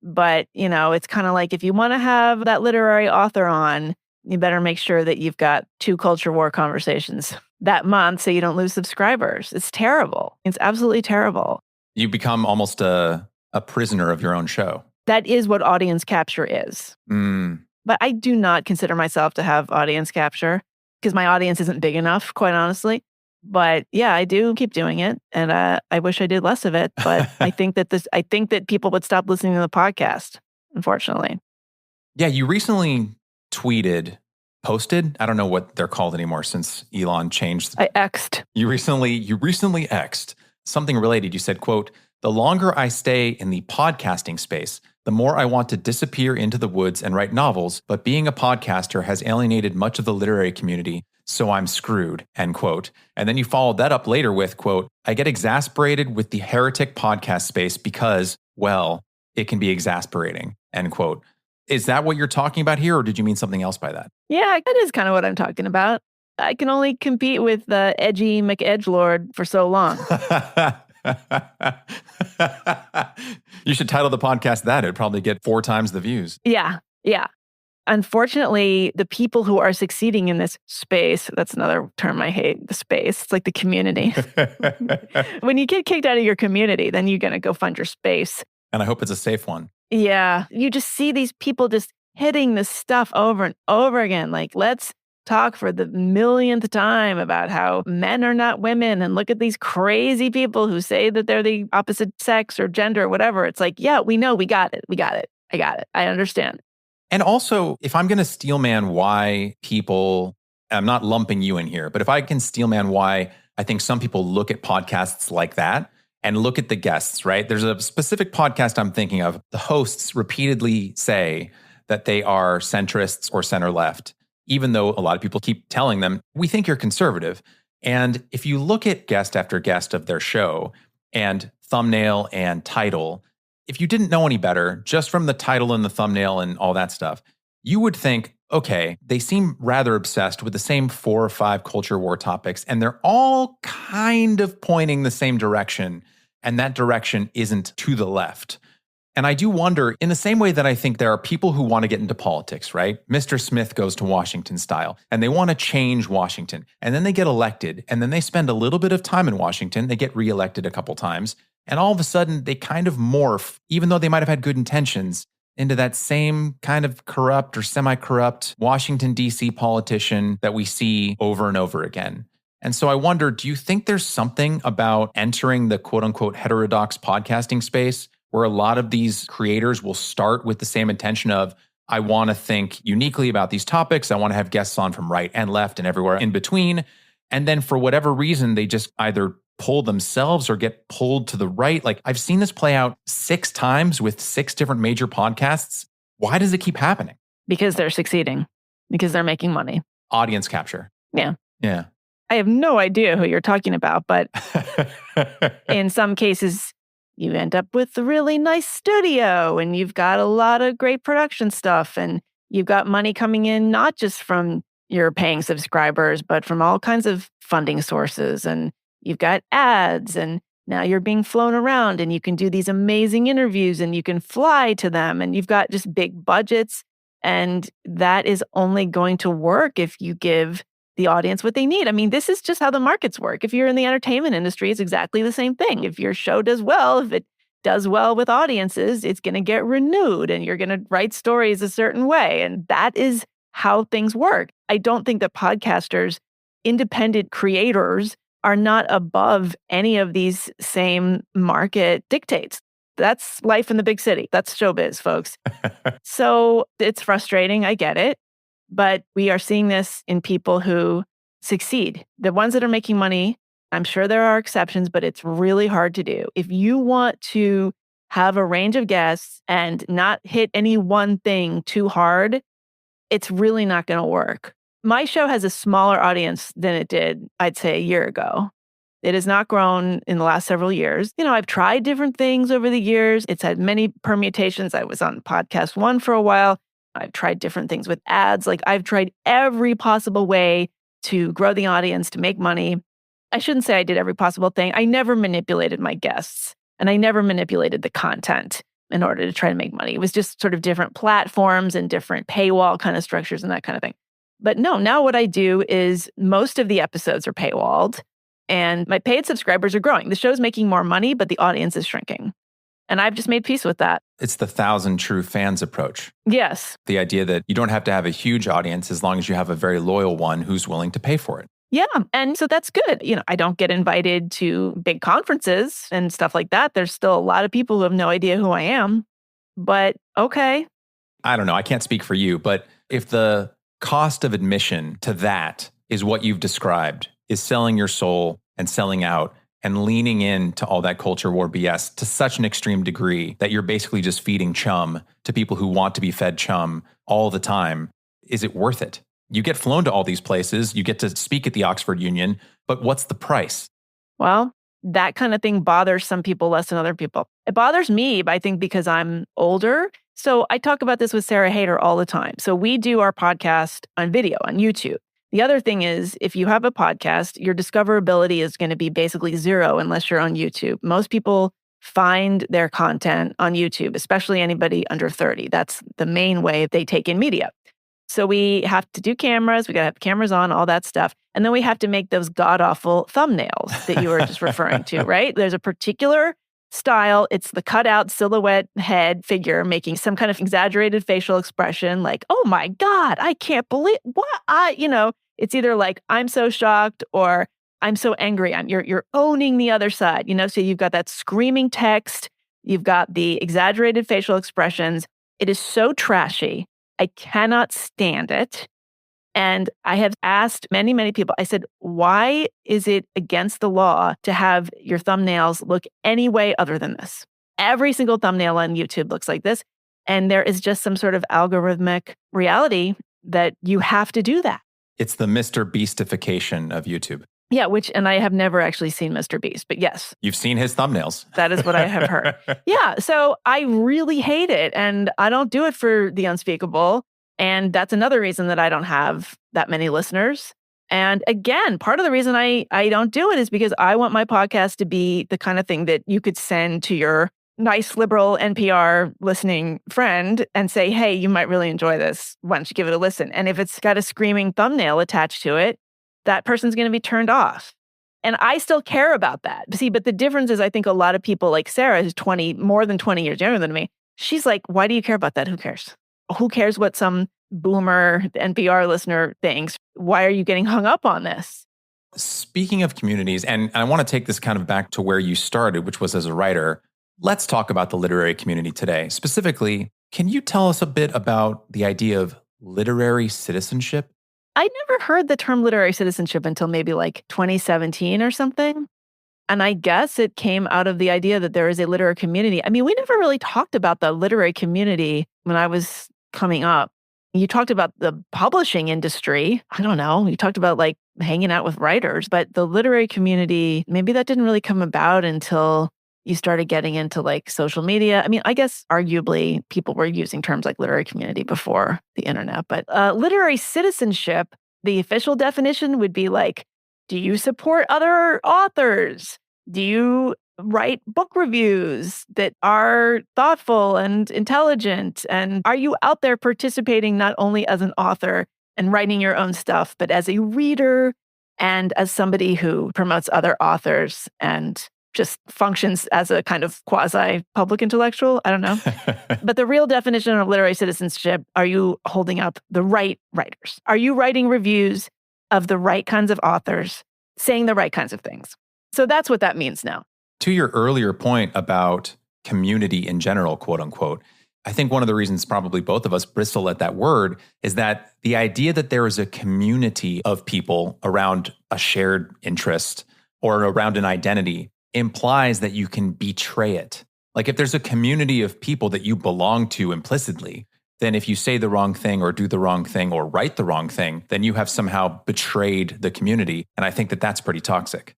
Speaker 2: But, it's kind of like if you want to have that literary author on, you better make sure that you've got 2 culture war conversations that month so you don't lose subscribers. It's terrible. It's absolutely terrible.
Speaker 1: You become almost a prisoner of your own show.
Speaker 2: That is what audience capture is. But I do not consider myself to have audience capture because my audience isn't big enough, quite honestly. But yeah, I do keep doing it, and I wish I did less of it. But I think that people would stop listening to the podcast, unfortunately.
Speaker 1: Yeah, you recently posted. I don't know what they're called anymore since Elon changed.
Speaker 2: I X'd.
Speaker 1: You recently X'd something related. You said, "quote The longer I stay in the podcasting space, the more I want to disappear into the woods and write novels. But being a podcaster has alienated much of the literary community. So I'm screwed," end quote. And then you followed that up later with, quote, "I get exasperated with the heretic podcast space because, well, it can be exasperating," end quote. Is that what you're talking about here, or did you mean something else by that?
Speaker 2: Yeah, that is kind of what I'm talking about. I can only compete with the edgy McEdgelord for so long.
Speaker 1: You should title the podcast that. It'd probably get 4 times the views.
Speaker 2: Yeah. Unfortunately, the people who are succeeding in this space, that's another term I hate, the space. It's like the community. When you get kicked out of your community, then you're going to go find your space.
Speaker 1: And I hope it's a safe one.
Speaker 2: Yeah. You just see these people just hitting this stuff over and over again. Like, let's talk for the millionth time about how men are not women. And look at these crazy people who say that they're the opposite sex or gender or whatever. It's like, yeah, we know, we got it. I got it. I understand.
Speaker 1: And also, if I'm going to steelman why people, I'm not lumping you in here, but if I can steelman why I think some people look at podcasts like that and look at the guests, right? There's a specific podcast I'm thinking of. The hosts repeatedly say that they are centrists or center left, even though a lot of people keep telling them, we think you're conservative. And if you look at guest after guest of their show and thumbnail and title, if you didn't know any better, just from the title and the thumbnail and all that stuff, you would think, okay, they seem rather obsessed with the same 4 or 5 culture war topics, and they're all kind of pointing the same direction, and that direction isn't to the left. And I do wonder, in the same way that I think there are people who want to get into politics, right? Mr. Smith goes to Washington style, and they want to change Washington, and then they get elected, and then they spend a little bit of time in Washington, they get reelected a couple times, and all of a sudden, they kind of morph, even though they might have had good intentions, into that same kind of corrupt or semi-corrupt Washington, D.C. politician that we see over and over again. And so I wonder, do you think there's something about entering the quote-unquote heterodox podcasting space where a lot of these creators will start with the same intention of, I want to think uniquely about these topics, I want to have guests on from right and left and everywhere in between, and then for whatever reason, they just either pull themselves or get pulled to the right. Like, I've seen this play out 6 times with 6 different major podcasts. Why does it keep happening?
Speaker 2: Because they're succeeding. Because they're making money.
Speaker 1: Audience capture.
Speaker 2: Yeah.
Speaker 1: Yeah.
Speaker 2: I have no idea who you're talking about, but in some cases, you end up with a really nice studio and you've got a lot of great production stuff and you've got money coming in, not just from your paying subscribers, but from all kinds of funding sources. And you've got ads, and now you're being flown around and you can do these amazing interviews and you can fly to them and you've got just big budgets. And that is only going to work if you give the audience what they need. I mean, this is just how the markets work. If you're in the entertainment industry, it's exactly the same thing. If your show does well, if it does well with audiences, it's going to get renewed and you're going to write stories a certain way. And that is how things work. I don't think that podcasters, independent creators, are not above any of these same market dictates. That's life in the big city. That's showbiz, folks. So it's frustrating. I get it. But we are seeing this in people who succeed. The ones that are making money, I'm sure there are exceptions, but it's really hard to do. If you want to have a range of guests and not hit any one thing too hard, it's really not going to work. My show has a smaller audience than it did, I'd say, a year ago. It has not grown in the last several years. I've tried different things over the years. It's had many permutations. I was on podcast one for a while. I've tried different things with ads. Like I've tried every possible way to grow the audience, to make money. I shouldn't say I did every possible thing. I never manipulated my guests and I never manipulated the content in order to try to make money. It was just sort of different platforms and different paywall kind of structures and that kind of thing. But no, now what I do is most of the episodes are paywalled and my paid subscribers are growing. The show's making more money, but the audience is shrinking. And I've just made peace with that.
Speaker 1: It's the 1,000 true fans approach.
Speaker 2: Yes.
Speaker 1: The idea that you don't have to have a huge audience as long as you have a very loyal one who's willing to pay for it.
Speaker 2: Yeah. And so that's good. I don't get invited to big conferences and stuff like that. There's still a lot of people who have no idea who I am. But okay.
Speaker 1: I don't know. I can't speak for you, but if the cost of admission to that is what you've described, is selling your soul and selling out and leaning into all that culture war BS to such an extreme degree that you're basically just feeding chum to people who want to be fed chum all the time, is it worth it? You get flown to all these places, you get to speak at the Oxford Union, but what's the price?
Speaker 2: Well, that kind of thing bothers some people less than other people. It bothers me, I think, because I'm older. So I talk about this with Sarah Hayter all the time. So we do our podcast on video, on YouTube. The other thing is, if you have a podcast, your discoverability is going to be basically zero unless you're on YouTube. Most people find their content on YouTube, especially anybody under 30. That's the main way they take in media. So we have to do cameras, we got to have cameras on, all that stuff. And then we have to make those god-awful thumbnails that you were just referring to, right? There's a particular style. It's the cutout silhouette head figure making some kind of exaggerated facial expression like, oh my God, I can't believe what it's either like, I'm so shocked or I'm so angry. You're owning the other side, so you've got that screaming text. You've got the exaggerated facial expressions. It is so trashy. I cannot stand it. And I have asked many, many people, I said, why is it against the law to have your thumbnails look any way other than this? Every single thumbnail on YouTube looks like this. And there is just some sort of algorithmic reality that you have to do that.
Speaker 1: It's the Mr. Beastification of YouTube.
Speaker 2: Yeah, and I have never actually seen Mr. Beast, but yes.
Speaker 1: You've seen his thumbnails.
Speaker 2: That is what I have heard. Yeah, so I really hate it, and I don't do it for the Unspeakable, and that's another reason that I don't have that many listeners. And again, part of the reason I don't do it is because I want my podcast to be the kind of thing that you could send to your nice liberal NPR listening friend and say, hey, you might really enjoy this. Why don't you give it a listen? And if it's got a screaming thumbnail attached to it, that person's going to be turned off. And I still care about that. See, but the difference is I think a lot of people like Sarah, who's more than 20 years younger than me, she's like, why do you care about that? Who cares? Who cares what some boomer NPR listener thinks? Why are you getting hung up on this?
Speaker 1: Speaking of communities, and I want to take this kind of back to where you started, which was as a writer. Let's talk about the literary community today. Specifically, can you tell us a bit about the idea of literary citizenship?
Speaker 2: I never heard the term literary citizenship until maybe like 2017 or something. And I guess it came out of the idea that there is a literary community. I mean, we never really talked about the literary community when I was coming up. You talked about the publishing industry. I don't know. You talked about like hanging out with writers, but the literary community, maybe that didn't really come about until you started getting into like social media. I mean, I guess arguably people were using terms like literary community before the internet, but literary citizenship, the official definition would be like, do you support other authors? Do you write book reviews that are thoughtful and intelligent? And are you out there participating not only as an author and writing your own stuff, but as a reader and as somebody who promotes other authors and just functions as a kind of quasi-public intellectual? I don't know. But the real definition of literary citizenship, are you holding up the right writers? Are you writing reviews of the right kinds of authors, saying the right kinds of things? So that's what that means now.
Speaker 1: To your earlier point about community in general, quote unquote, I think one of the reasons probably both of us bristle at that word is that the idea that there is a community of people around a shared interest or around an identity implies that you can betray it. Like if there's a community of people that you belong to implicitly, then if you say the wrong thing or do the wrong thing or write the wrong thing, then you have somehow betrayed the community. And I think that that's pretty toxic.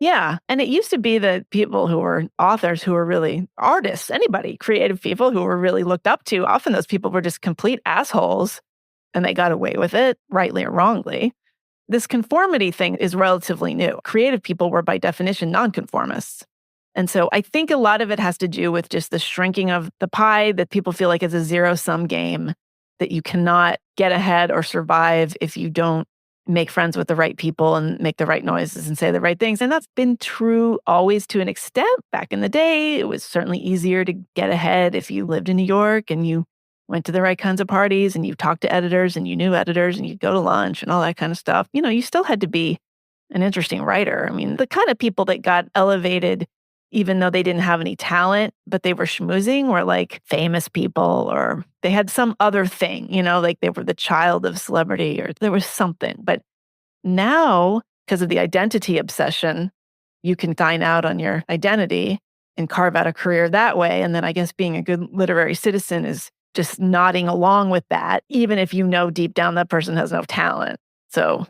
Speaker 2: Yeah. And it used to be that people who were authors, who were really artists, anybody, creative people who were really looked up to, often those people were just complete assholes and they got away with it, rightly or wrongly. This conformity thing is relatively new. Creative people were by definition nonconformists. And so I think a lot of it has to do with just the shrinking of the pie that people feel like is a zero-sum game, that you cannot get ahead or survive if you don't make friends with the right people and make the right noises and say the right things. And that's been true always to an extent. Back in the day, it was certainly easier to get ahead if you lived in New York and you went to the right kinds of parties and you talked to editors and you knew editors and you'd go to lunch and all that kind of stuff. You know, you still had to be an interesting writer. I mean, the kind of people that got elevated even though they didn't have any talent, but they were schmoozing, were like famous people, or they had some other thing, you know, like they were the child of celebrity or there was something. But now, because of the identity obsession, you can dine out on your identity and carve out a career that way. And then I guess being a good literary citizen is just nodding along with that, even if you know deep down that person has no talent. So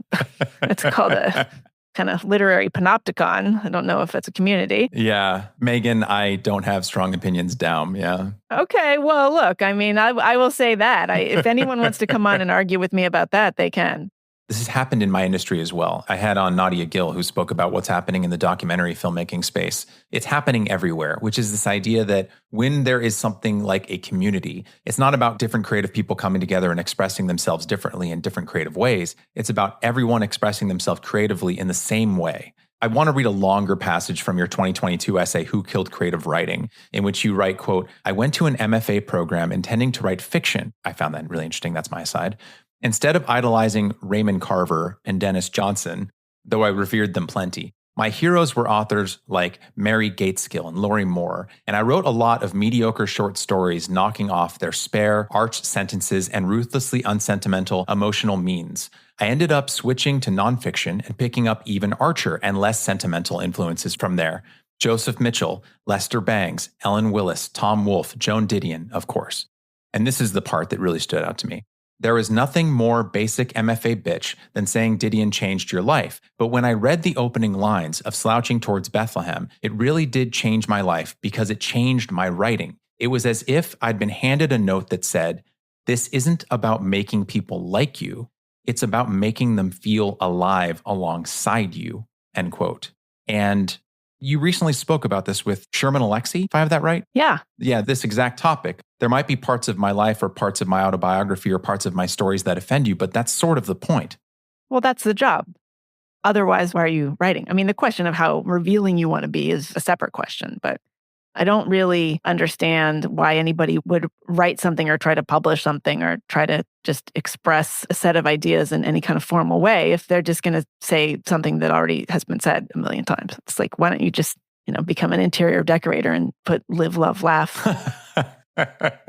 Speaker 2: it's called a kind of literary panopticon. I don't know if it's a community.
Speaker 1: Yeah. Meghan, I don't have strong opinions down. Yeah.
Speaker 2: Okay. Well, look, I mean, I will say that. If anyone wants to come on and argue with me about that, they can.
Speaker 1: This has happened in my industry as well. I had on Nadia Gill, who spoke about what's happening in the documentary filmmaking space. It's happening everywhere, which is this idea that when there is something like a community, it's not about different creative people coming together and expressing themselves differently in different creative ways. It's about everyone expressing themselves creatively in the same way. I want to read a longer passage from your 2022 essay, Who Killed Creative Writing, in which you write, quote, "I went to an MFA program intending to write fiction." I found that really interesting. That's my aside. "Instead of idolizing Raymond Carver and Dennis Johnson, though I revered them plenty, my heroes were authors like Mary Gateskill and Lori Moore, and I wrote a lot of mediocre short stories knocking off their spare, arched sentences and ruthlessly unsentimental emotional means. I ended up switching to nonfiction and picking up even archer and less sentimental influences from there. Joseph Mitchell, Lester Bangs, Ellen Willis, Tom Wolfe, Joan Didion, of course." And this is the part that really stood out to me. "There is nothing more basic MFA bitch than saying Didion changed your life, but when I read the opening lines of Slouching Towards Bethlehem, it really did change my life because it changed my writing. It was as if I'd been handed a note that said, this isn't about making people like you, it's about making them feel alive alongside you," end quote. And you recently spoke about this with Sherman Alexie, if I have that right?
Speaker 2: Yeah.
Speaker 1: Yeah, this exact topic. There might be parts of my life or parts of my autobiography or parts of my stories that offend you, but that's sort of the point.
Speaker 2: Well, that's the job. Otherwise, why are you writing? I mean, the question of how revealing you want to be is a separate question, but I don't really understand why anybody would write something or try to publish something or try to just express a set of ideas in any kind of formal way if they're just going to say something that already has been said a million times. It's like, why don't you just, become an interior decorator and put live, love, laugh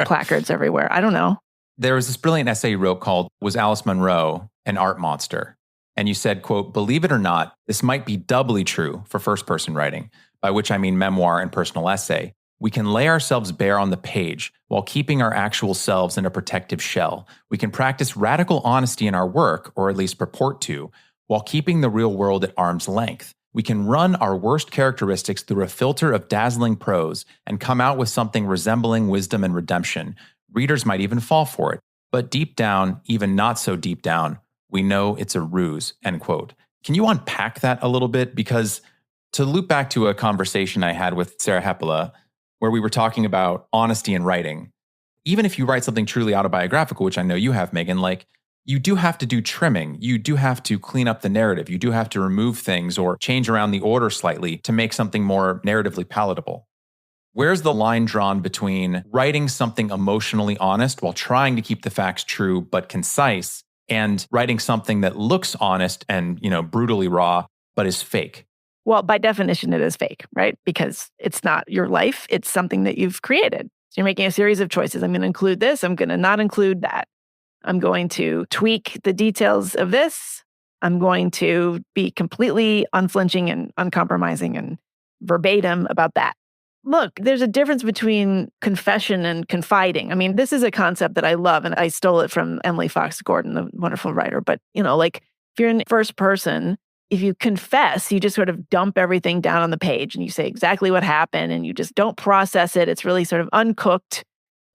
Speaker 2: placards everywhere? I don't know.
Speaker 1: There was this brilliant essay you wrote called, "Was Alice Munro an Art Monster?" And you said, quote, "Believe it or not, this might be doubly true for first-person writing, by which I mean memoir and personal essay. We can lay ourselves bare on the page while keeping our actual selves in a protective shell. We can practice radical honesty in our work, or at least purport to, while keeping the real world at arm's length. We can run our worst characteristics through a filter of dazzling prose and come out with something resembling wisdom and redemption. Readers might even fall for it. But deep down, even not so deep down, we know it's a ruse," end quote. Can you unpack that a little bit? Because to loop back to a conversation I had with Sarah Hepola, where we were talking about honesty in writing, even if you write something truly autobiographical, which I know you have, Meghan, like you do have to do trimming. You do have to clean up the narrative. You do have to remove things or change around the order slightly to make something more narratively palatable. Where's the line drawn between writing something emotionally honest while trying to keep the facts true but concise, and writing something that looks honest and, brutally raw, but is fake?
Speaker 2: Well, by definition, it is fake, right? Because it's not your life. It's something that you've created. So you're making a series of choices. I'm going to include this. I'm going to not include that. I'm going to tweak the details of this. I'm going to be completely unflinching and uncompromising and verbatim about that. Look, there's a difference between confession and confiding. I mean, this is a concept that I love, and I stole it from Emily Fox Gordon, the wonderful writer. But, like if you're in first person, if you confess, you just sort of dump everything down on the page and you say exactly what happened and you just don't process it. It's really sort of uncooked.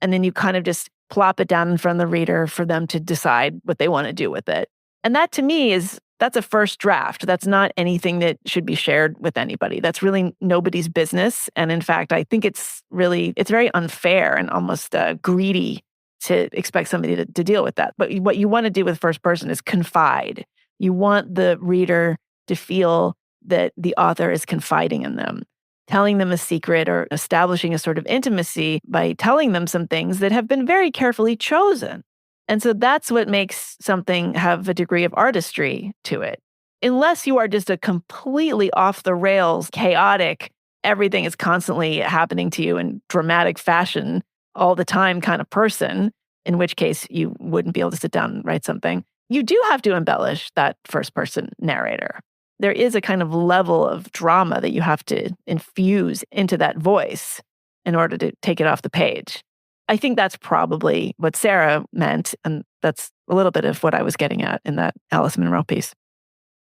Speaker 2: And then you kind of just plop it down in front of the reader for them to decide what they want to do with it. And that to me that's a first draft. That's not anything that should be shared with anybody. That's really nobody's business. And in fact, I think it's very unfair and almost greedy to expect somebody to deal with that. But what you want to do with first person is confide. You want the reader to feel that the author is confiding in them, telling them a secret or establishing a sort of intimacy by telling them some things that have been very carefully chosen. And so that's what makes something have a degree of artistry to it. Unless you are just a completely off the rails, chaotic, everything is constantly happening to you in dramatic fashion all the time kind of person, in which case you wouldn't be able to sit down and write something. You do have to embellish that first person narrator. There is a kind of level of drama that you have to infuse into that voice in order to take it off the page. I think that's probably what Sarah meant, and that's a little bit of what I was getting at in that Alice Munro piece.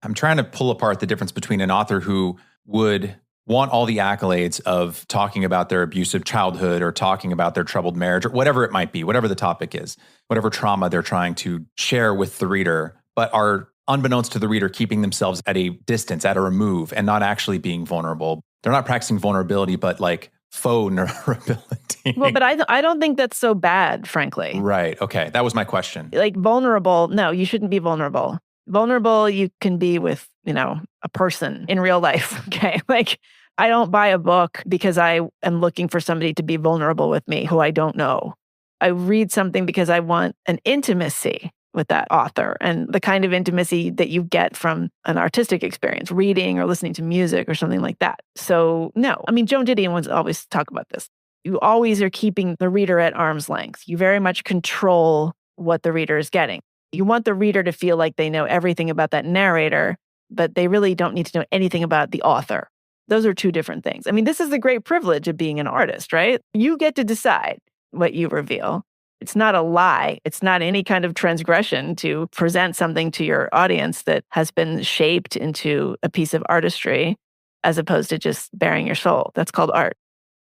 Speaker 1: I'm trying to pull apart the difference between an author who would want all the accolades of talking about their abusive childhood or talking about their troubled marriage or whatever it might be, whatever the topic is, whatever trauma they're trying to share with the reader, but are, unbeknownst to the reader, keeping themselves at a distance, at a remove, and not actually being vulnerable. They're not practicing vulnerability, but like faux vulnerability.
Speaker 2: Well, but I don't think that's so bad, frankly.
Speaker 1: Right. Okay. That was my question.
Speaker 2: Like vulnerable, no, you shouldn't be vulnerable. Vulnerable, you can be with, a person in real life. Okay. Like I don't buy a book because I am looking for somebody to be vulnerable with me who I don't know. I read something because I want an intimacy with that author and the kind of intimacy that you get from an artistic experience, reading or listening to music or something like that. So no, I mean, Joan Didion would always talk about this. You always are keeping the reader at arm's length. You very much control what the reader is getting. You want the reader to feel like they know everything about that narrator, but they really don't need to know anything about the author. Those are two different things. I mean, this is the great privilege of being an artist, right? You get to decide what you reveal. It's not a lie. It's not any kind of transgression to present something to your audience that has been shaped into a piece of artistry as opposed to just bearing your soul. That's called art.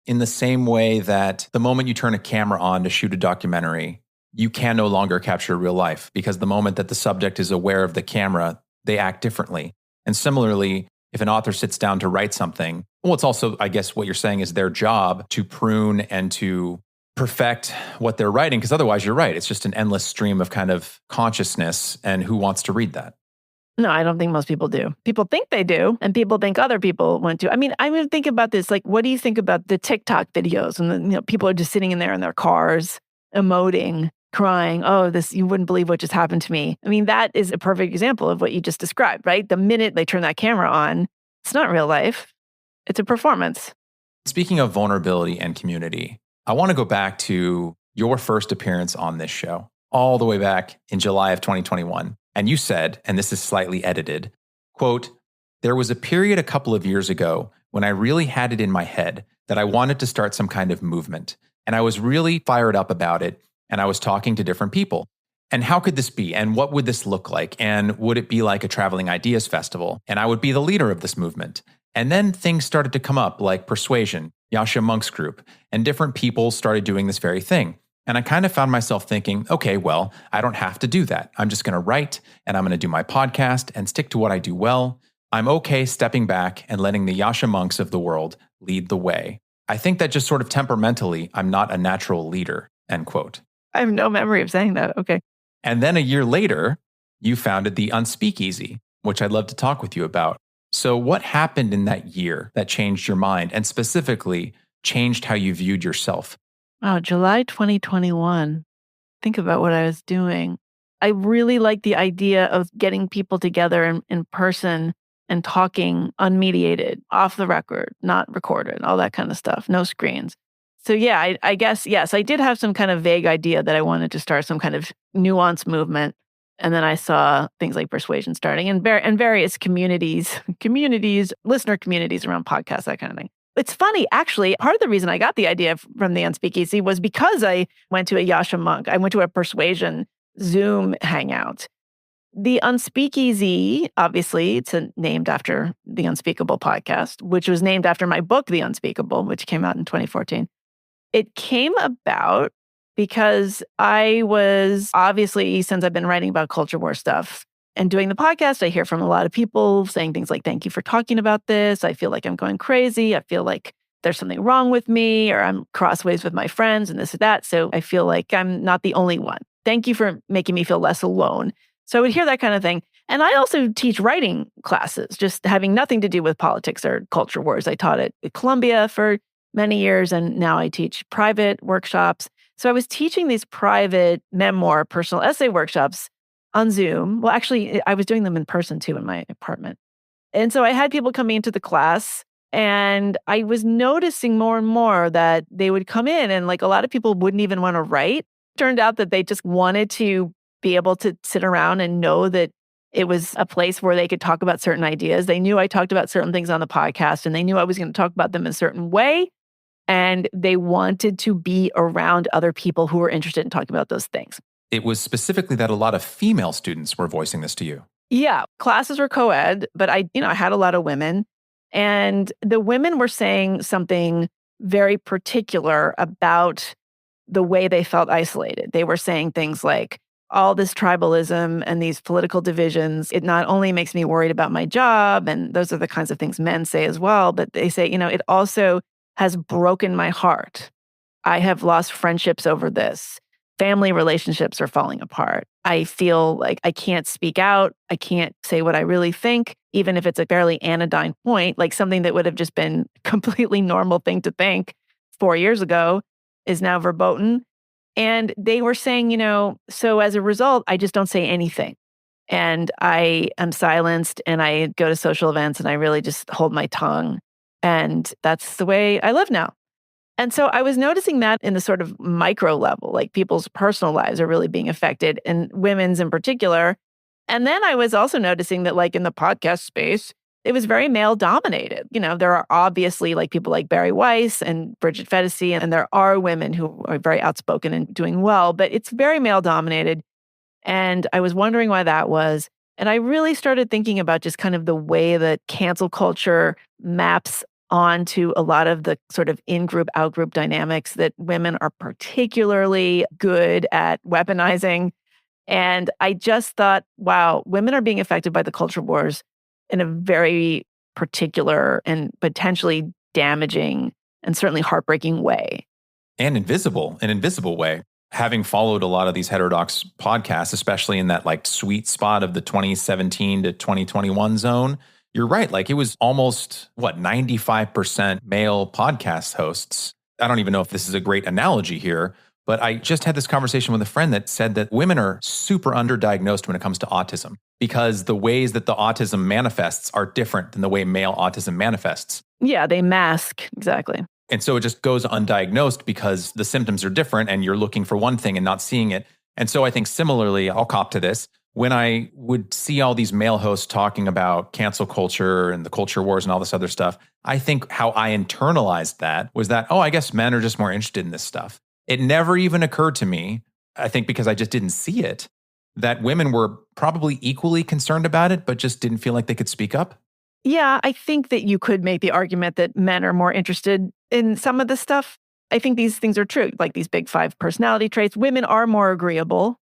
Speaker 1: In the same way that the moment you turn a camera on to shoot a documentary, you can no longer capture real life because the moment that the subject is aware of the camera, they act differently. And similarly, if an author sits down to write something, well, it's also, I guess what you're saying is their job to prune and to perfect what they're writing, because otherwise you're right. It's just an endless stream of kind of consciousness, and who wants to read that?
Speaker 2: No, I don't think most people do. People think they do, and people think other people want to. I mean, think about this. Like, what do you think about the TikTok videos? And people are just sitting in there in their cars, emoting, crying. Oh, you wouldn't believe what just happened to me. I mean, that is a perfect example of what you just described, right? The minute they turn that camera on, it's not real life. It's a performance.
Speaker 1: Speaking of vulnerability and community, I want to go back to your first appearance on this show, all the way back in July of 2021. And you said, and this is slightly edited, quote, "There was a period a couple of years ago when I really had it in my head that I wanted to start some kind of movement. And I was really fired up about it. And I was talking to different people. And how could this be? And what would this look like? And would it be like a traveling ideas festival? And I would be the leader of this movement. And then things started to come up like Persuasion, Yasha Monk's group, and different people started doing this very thing. And I kind of found myself thinking, okay, well, I don't have to do that. I'm just going to write and I'm going to do my podcast and stick to what I do well. I'm okay stepping back and letting the Yasha Monks of the world lead the way. I think that just sort of temperamentally, I'm not a natural leader," end quote.
Speaker 2: I have no memory of saying that. Okay.
Speaker 1: And then a year later, you founded the Unspeakeasy, which I'd love to talk with you about. So what happened in that year that changed your mind and specifically changed how you viewed yourself?
Speaker 2: Oh, July 2021. Think about what I was doing. I really like the idea of getting people together in person and talking unmediated, off the record, not recorded, all that kind of stuff, no screens. So yeah, I guess, yes, I did have some kind of vague idea that I wanted to start some kind of nuanced movement. And then I saw things like Persuasion starting and various communities, listener communities around podcasts, that kind of thing. It's funny, actually, part of the reason I got the idea from the Unspeakeasy was because I went to a Yasha monk. I went to a persuasion Zoom hangout. The Unspeakeasy, obviously, it's named after the Unspeakable podcast, which was named after my book, The Unspeakable, which came out in 2014. It came about because I was obviously, since I've been writing about culture war stuff and doing the podcast, I hear from a lot of people saying things like, thank you for talking about this. I feel like I'm going crazy. I feel like there's something wrong with me, or I'm crossways with my friends and this or that. So I feel like I'm not the only one. Thank you for making me feel less alone. So I would hear that kind of thing. And I also teach writing classes, just having nothing to do with politics or culture wars. I taught at Columbia for many years, and now I teach private workshops. So I was teaching these private memoir, personal essay workshops on Zoom. Well, actually, I was doing them in person too in my apartment. And so I had people coming into the class, and I was noticing more and more that they would come in and like a lot of people wouldn't even want to write. Turned out that they just wanted to be able to sit around and know that it was a place where they could talk about certain ideas. They knew I talked about certain things on the podcast, and they knew I was going to talk about them in a certain way. And they wanted to be around other people who were interested in talking about those things.
Speaker 1: It was specifically that a lot of female students were voicing this to you.
Speaker 2: Yeah, classes were co-ed, but I had a lot of women. And the women were saying something very particular about the way they felt isolated. They were saying things like, all this tribalism and these political divisions, it not only makes me worried about my job, and those are the kinds of things men say as well, but they say, it also has broken my heart. I have lost friendships over this. Family relationships are falling apart. I feel like I can't speak out. I can't say what I really think, even if it's a fairly anodyne point, like something that would have just been a completely normal thing to think 4 years ago is now verboten. And they were saying, so as a result, I just don't say anything. And I am silenced, and I go to social events and I really just hold my tongue. And that's the way I live now. And so I was noticing that in the sort of micro level, like people's personal lives are really being affected, and women's in particular. And then I was also noticing that, like in the podcast space, it was very male dominated. There are obviously like people like Barry Weiss and Bridget Fetisi, and there are women who are very outspoken and doing well, but it's very male dominated. And I was wondering why that was. And I really started thinking about just kind of the way that cancel culture maps onto a lot of the sort of in-group, out-group dynamics that women are particularly good at weaponizing. And I just thought, wow, women are being affected by the culture wars in a very particular and potentially damaging and certainly heartbreaking way.
Speaker 1: And an invisible way. Having followed a lot of these Heterodox podcasts, especially in that like sweet spot of the 2017 to 2021 zone, you're right. Like it was almost, 95% male podcast hosts. I don't even know if this is a great analogy here, but I just had this conversation with a friend that said that women are super underdiagnosed when it comes to autism because the ways that the autism manifests are different than the way male autism manifests.
Speaker 2: Yeah, they mask. Exactly.
Speaker 1: And so it just goes undiagnosed because the symptoms are different and you're looking for one thing and not seeing it. And so I think similarly, I'll cop to this. When I would see all these male hosts talking about cancel culture and the culture wars and all this other stuff, I think how I internalized that was that, I guess men are just more interested in this stuff. It never even occurred to me, I think because I just didn't see it, that women were probably equally concerned about it, but just didn't feel like they could speak up.
Speaker 2: Yeah, I think that you could make the argument that men are more interested in some of this stuff. I think these things are true, like these big 5 personality traits. Women are more agreeable.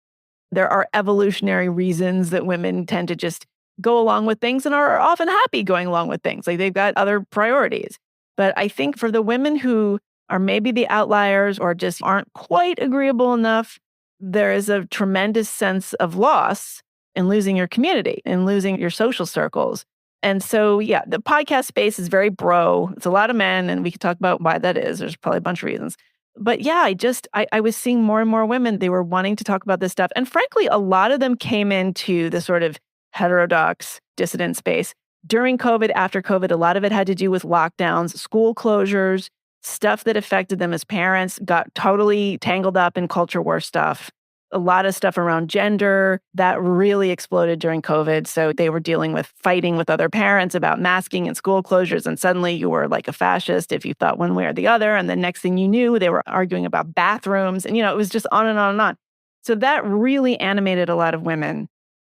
Speaker 2: There are evolutionary reasons that women tend to just go along with things and are often happy going along with things. Like they've got other priorities. But I think for the women who are maybe the outliers or just aren't quite agreeable enough, there is a tremendous sense of loss in losing your community and losing your social circles. And so, yeah, the podcast space is very bro. It's a lot of men, and we can talk about why that is. There's probably a bunch of reasons. But yeah, I was seeing more and more women. They were wanting to talk about this stuff. And frankly, a lot of them came into the sort of heterodox dissident space during COVID, after COVID. A lot of it had to do with lockdowns, school closures, stuff that affected them as parents, got totally tangled up in culture war stuff.
Speaker 3: a lot of stuff around gender that really exploded during COVID. So they were dealing with fighting with other parents about masking and school closures. And suddenly you were like a fascist if you thought one way or the other. And the next thing you knew, they were arguing about bathrooms. And, it was just on and on and on. So that really animated a lot of women.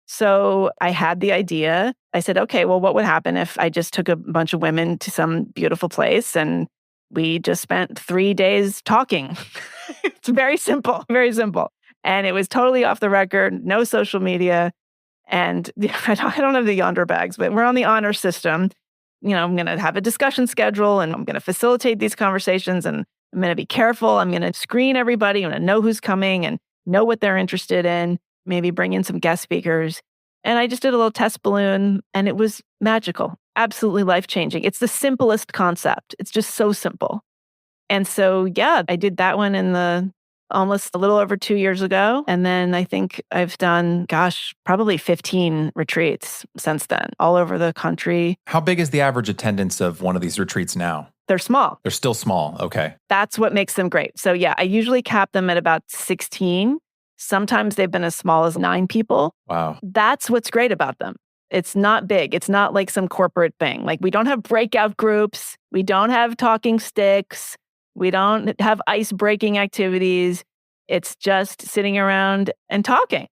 Speaker 3: So I had the idea. I said, okay, well, what would happen if I just took a bunch of women to some beautiful place and we just spent 3 days talking? It's very simple, very simple. And it was totally off the record, no social media. And I don't have the yonder bags, but we're on the honor system. I'm going to have a discussion schedule and I'm going to facilitate these conversations and I'm going to be careful. I'm going to screen everybody. I'm going to know who's coming and know what they're interested in, maybe bring in some guest speakers. And I just did a little test balloon and it was magical, absolutely life-changing. It's the simplest concept. It's just so simple. And so, yeah, I did that one in almost a little over 2 years ago. And then I think I've done, probably 15 retreats since then, all over the country.
Speaker 1: How big is the average attendance of one of these retreats now?
Speaker 3: They're small.
Speaker 1: They're still small. Okay.
Speaker 3: That's what makes them great. So yeah, I usually cap them at about 16. Sometimes they've been as small as 9 people.
Speaker 1: Wow.
Speaker 3: That's what's great about them. It's not big. It's not like some corporate thing. Like we don't have breakout groups. We don't have talking sticks. We don't have ice-breaking activities. It's just sitting around and talking.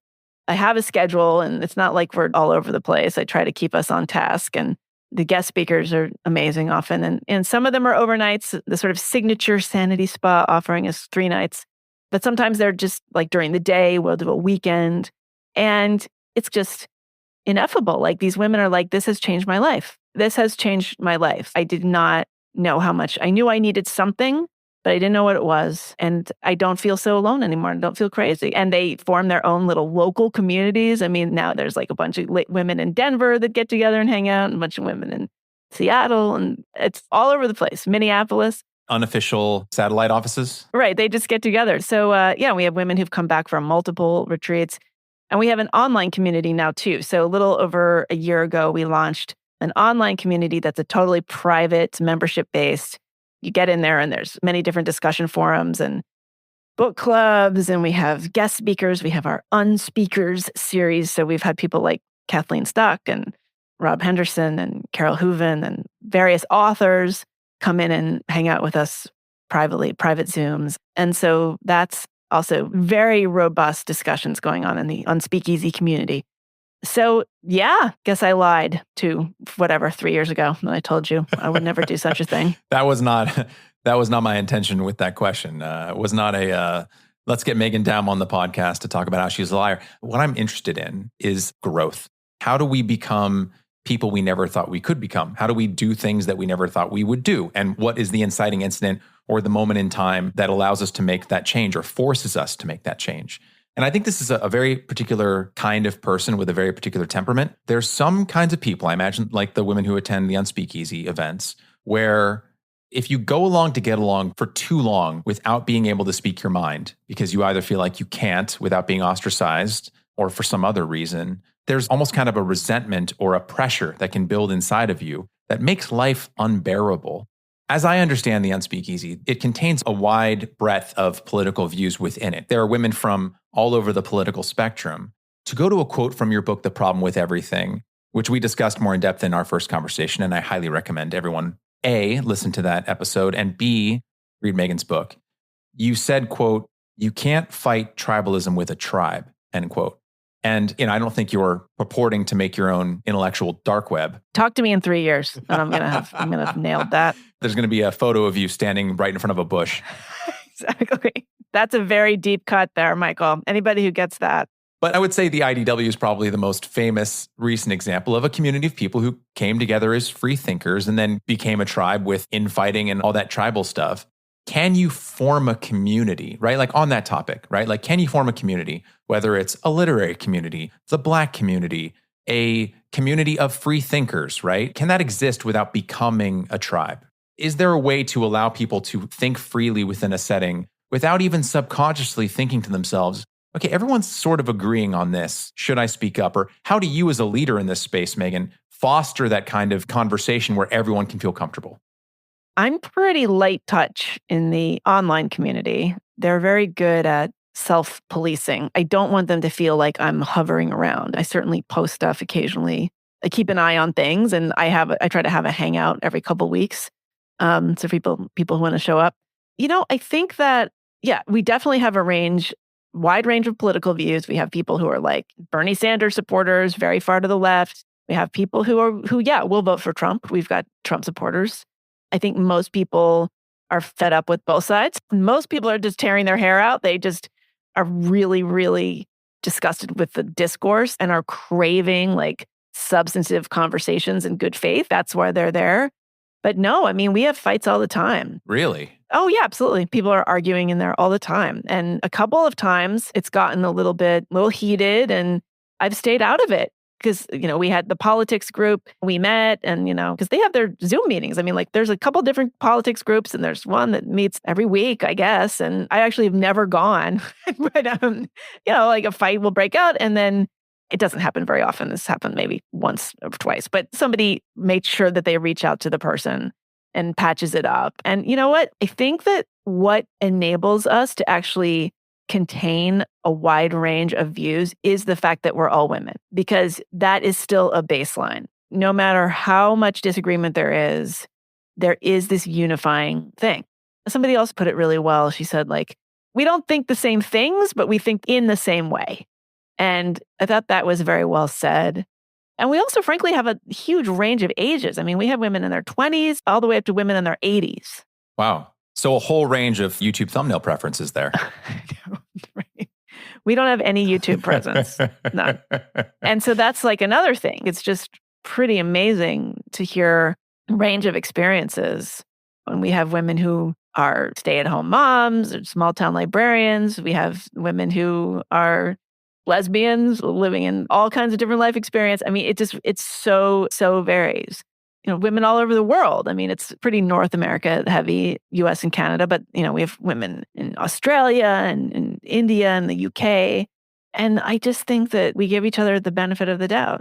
Speaker 3: I have a schedule and it's not like we're all over the place. I try to keep us on task and the guest speakers are amazing often. And some of them are overnights. The sort of signature Sanity Spa offering is 3 nights. But sometimes they're just like during the day, we'll do a weekend. And it's just ineffable. Like these women are like, this has changed my life. This has changed my life. I did not know how much. I knew I needed something, but I didn't know what it was. And I don't feel so alone anymore. I don't feel crazy. And they form their own little local communities. I mean, now there's like a bunch of women in Denver that get together and hang out, and a bunch of women in Seattle, and it's all over the place. Minneapolis.
Speaker 1: Unofficial satellite offices?
Speaker 3: Right. They just get together. So yeah, we have women who've come back from multiple retreats. And we have an online community now too. So a little over a year ago, we launched an online community that's a totally private, membership-based. You get in there and there's many different discussion forums and book clubs, and we have guest speakers. We have our Unspeakers series. So we've had people like Kathleen Stuck and Rob Henderson and Carol Hooven and various authors come in and hang out with us privately, private Zooms. And so that's also very robust discussions going on in the Unspeakeasy community. So yeah, guess I lied to 3 years ago when I told you I would never do such a thing.
Speaker 1: That was not my intention with that question. It was not let's get Meghan Daum on the podcast to talk about how she's a liar. What I'm interested in is growth. How do we become people we never thought we could become? How do we do things that we never thought we would do? And what is the inciting incident or the moment in time that allows us to make that change or forces us to make that change? And I think this is a very particular kind of person with a very particular temperament. There's some kinds of people, I imagine, like the women who attend the Unspeakeasy events, where if you go along to get along for too long without being able to speak your mind, because you either feel like you can't without being ostracized or for some other reason, there's almost kind of a resentment or a pressure that can build inside of you that makes life unbearable. As I understand the Unspeakeasy, it contains a wide breadth of political views within it. There are women from all over the political spectrum. To go to a quote from your book, The Problem with Everything, which we discussed more in depth in our first conversation, and I highly recommend everyone, A, listen to that episode, and B, read Meghan's book. You said, quote, "You can't fight tribalism with a tribe," end quote. And I don't think you're purporting to make your own intellectual dark web.
Speaker 3: Talk to me in 3 years, and I'm gonna have nailed that.
Speaker 1: There's going to be a photo of you standing right in front of a bush.
Speaker 3: Exactly. That's a very deep cut there, Michael. Anybody who gets that.
Speaker 1: But I would say the IDW is probably the most famous recent example of a community of people who came together as free thinkers and then became a tribe with infighting and all that tribal stuff. Can you form a community, right? Like on that topic, right? Like, can you form a community, whether it's a literary community, the Black community, a community of free thinkers, right? Can that exist without becoming a tribe? Is there a way to allow people to think freely within a setting without even subconsciously thinking to themselves, okay, everyone's sort of agreeing on this. Should I speak up? Or how do you as a leader in this space, Meghan, foster that kind of conversation where everyone can feel comfortable?
Speaker 3: I'm pretty light touch in the online community. They're very good at self-policing. I don't want them to feel like I'm hovering around. I certainly post stuff occasionally. I keep an eye on things, and I try to have a hangout every couple weeks. So people who want to show up. I think that, yeah, we definitely have wide range of political views. We have people who are like Bernie Sanders supporters, very far to the left. We have people who will vote for Trump. We've got Trump supporters. I think most people are fed up with both sides. Most people are just tearing their hair out. They just are really, really disgusted with the discourse and are craving like substantive conversations in good faith. That's why they're there. But no, I mean, we have fights all the time.
Speaker 1: Really?
Speaker 3: Oh, yeah, absolutely. People are arguing in there all the time. And a couple of times it's gotten a little heated, and I've stayed out of it because, we had the politics group, we met, and, because they have their Zoom meetings. I mean, like there's a couple different politics groups, and there's one that meets every week, I guess. And I actually have never gone, but, like a fight will break out, and then it doesn't happen very often. This happened maybe once or twice, but somebody made sure that they reach out to the person and patches it up. And you know what? I think that what enables us to actually contain a wide range of views is the fact that we're all women, because that is still a baseline. No matter how much disagreement there is this unifying thing. Somebody else put it really well. She said, like, we don't think the same things, but we think in the same way. And I thought that was very well said. And we also, frankly, have a huge range of ages. I mean, we have women in their 20s all the way up to women in their 80s.
Speaker 1: Wow. So a whole range of YouTube thumbnail preferences there.
Speaker 3: Right. We don't have any YouTube presence. None. And so that's like another thing. It's just pretty amazing to hear a range of experiences. When we have women who are stay-at-home moms or small-town librarians. We have women who are lesbians living in all kinds of different life experience. I mean, it's so varies. Women all over the world. I mean, it's pretty North America heavy, US and Canada, but we have women in Australia and in India and the UK. And I just think that we give each other the benefit of the doubt.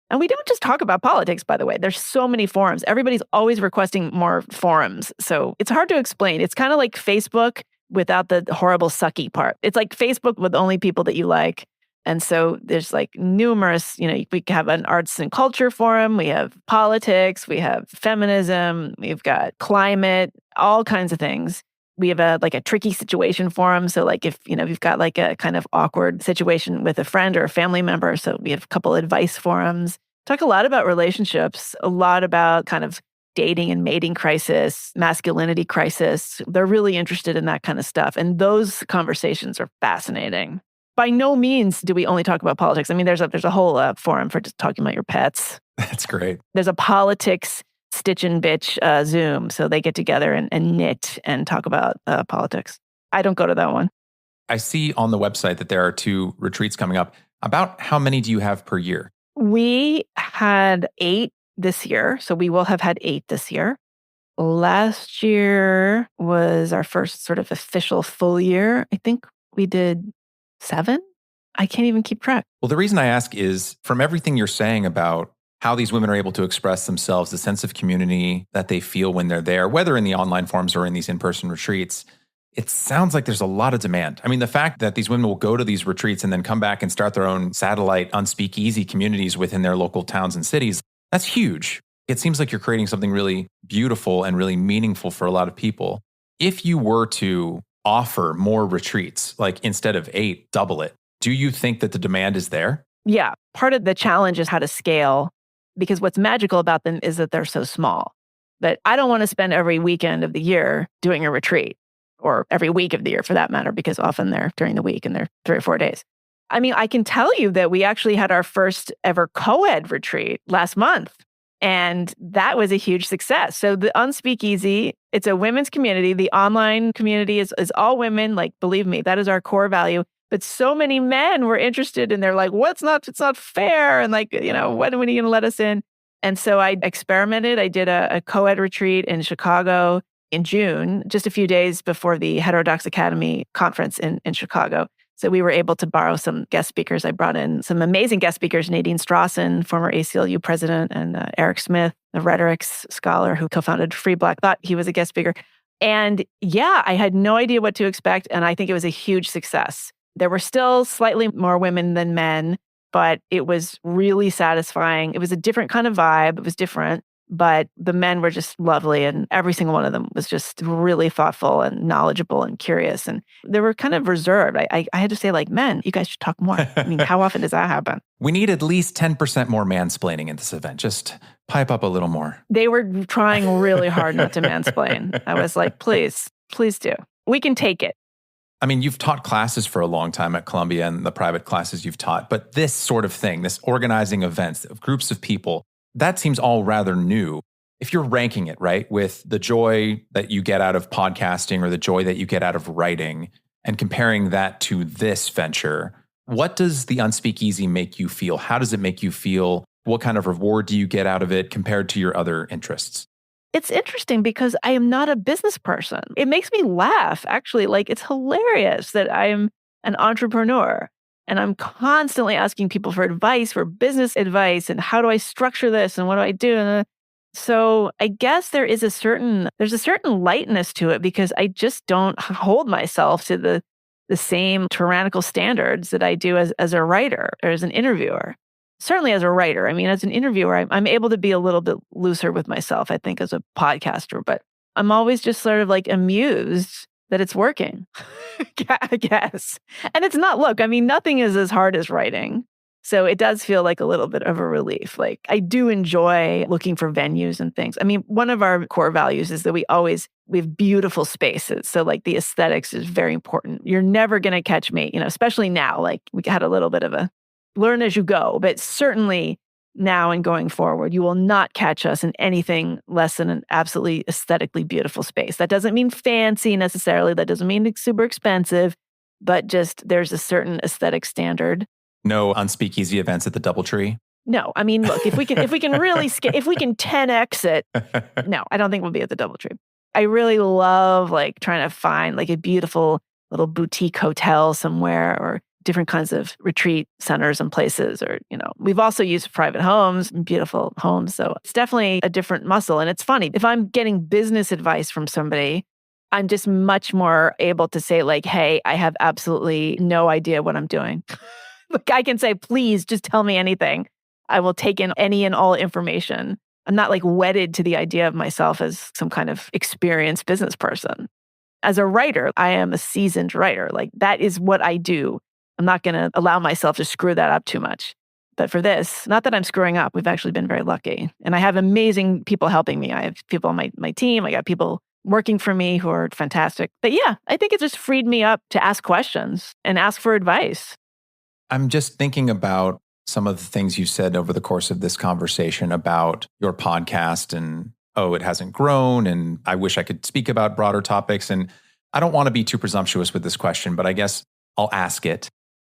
Speaker 3: And we don't just talk about politics, by the way. There's so many forums. Everybody's always requesting more forums. So it's hard to explain. It's kind of like Facebook without the horrible sucky part. It's like Facebook with only people that you like. And so there's like numerous, we have an arts and culture forum, we have politics, we have feminism, we've got climate, all kinds of things. We have a tricky situation forum. So like if, you've got like a kind of awkward situation with a friend or a family member. So we have a couple advice forums. Talk a lot about relationships, a lot about kind of dating and mating crisis, masculinity crisis. They're really interested in that kind of stuff. And those conversations are fascinating. By no means do we only talk about politics. I mean, there's a whole forum for just talking about your pets.
Speaker 1: That's great.
Speaker 3: There's a politics stitch and bitch Zoom. So they get together and knit and talk about politics. I don't go to that one.
Speaker 1: I see on the website that there are 2 retreats coming up. About how many do you have per year?
Speaker 3: We had 8 this year. So we will have had 8 this year. Last year was our first sort of official full year. I think we did 7? I can't even keep track.
Speaker 1: Well, the reason I ask is from everything you're saying about how these women are able to express themselves, the sense of community that they feel when they're there, whether in the online forums or in these in-person retreats, it sounds like there's a lot of demand. I mean, the fact that these women will go to these retreats and then come back and start their own satellite Unspeakeasy communities within their local towns and cities, that's huge. It seems like you're creating something really beautiful and really meaningful for a lot of people. If you were to offer more retreats, like instead of 8, double it, do you think that the demand is there?
Speaker 3: Yeah. Part of the challenge is how to scale, because what's magical about them is that they're so small. But I don't want to spend every weekend of the year doing a retreat, or every week of the year for that matter, because often they're during the week and they're 3 or 4 days. I mean, I can tell you that we actually had our first ever co-ed retreat last month. And that was a huge success. So the Unspeakeasy, it's a women's community. The online community is all women. Like, believe me, that is our core value. But so many men were interested, and they're like, it's not fair. And like, when are you going to let us in? And so I experimented. I did a co-ed retreat in Chicago in June, just a few days before the Heterodox Academy conference in Chicago. So we were able to borrow some guest speakers. I brought in some amazing guest speakers, Nadine Strawson, former ACLU president, and Eric Smith, the rhetorics scholar who co-founded Free Black Thought. He was a guest speaker. And yeah, I had no idea what to expect. And I think it was a huge success. There were still slightly more women than men, but it was really satisfying. It was a different kind of vibe. It was different, but the men were just lovely. And every single one of them was just really thoughtful and knowledgeable and curious. And they were kind of reserved. I had to say, like, men, you guys should talk more. I mean, how often does that happen?
Speaker 1: We need at least 10% more mansplaining in this event. Just pipe up a little more.
Speaker 3: They were trying really hard not to mansplain. I was like, please do. We can take it.
Speaker 1: I mean, you've taught classes for a long time at Columbia and the private classes you've taught, but this sort of thing, this organizing events of groups of people, that seems all rather new. If you're ranking it, right, with the joy that you get out of podcasting or the joy that you get out of writing and comparing that to this venture, what does the Unspeakeasy make you feel? How does it make you feel? What kind of reward do you get out of it compared to your other interests?
Speaker 3: It's interesting because I am not a business person. It makes me laugh, actually. Like, it's hilarious that I'm an entrepreneur and I'm constantly asking people for advice, for business advice, and how do I structure this and what do I do? So I guess there's a certain lightness to it because I just don't hold myself to the same tyrannical standards that I do as a writer or as an interviewer. Certainly as a writer. I mean, as an interviewer, I'm able to be a little bit looser with myself, I think, as a podcaster, but I'm always just sort of like amused that it's working, I guess. And it's not, look, I mean, nothing is as hard as writing. So it does feel like a little bit of a relief. Like, I do enjoy looking for venues and things. I mean, one of our core values is that we have beautiful spaces. So like the aesthetics is very important. You're never going to catch me, especially now, like we had a little bit of a learn as you go, but certainly now and going forward, you will not catch us in anything less than an absolutely aesthetically beautiful space. That doesn't mean fancy necessarily. That doesn't mean it's super expensive, but just there's a certain aesthetic standard.
Speaker 1: No Unspeakeasy events at the DoubleTree?
Speaker 3: No, I mean, look, if we can really if we can 10x it, no, I don't think we'll be at the DoubleTree. I really love like trying to find like a beautiful little boutique hotel somewhere or different kinds of retreat centers and places, or, we've also used private homes, beautiful homes. So it's definitely a different muscle. And it's funny, if I'm getting business advice from somebody, I'm just much more able to say like, hey, I have absolutely no idea what I'm doing. Like, I can say, please just tell me anything. I will take in any and all information. I'm not like wedded to the idea of myself as some kind of experienced business person. As a writer, I am a seasoned writer. Like, that is what I do. I'm not going to allow myself to screw that up too much. But for this, not that I'm screwing up, we've actually been very lucky. And I have amazing people helping me. I have people on my team. I got people working for me who are fantastic. But yeah, I think it just freed me up to ask questions and ask for advice.
Speaker 1: I'm just thinking about some of the things you said over the course of this conversation about your podcast and, it hasn't grown, and I wish I could speak about broader topics. And I don't want to be too presumptuous with this question, but I guess I'll ask it.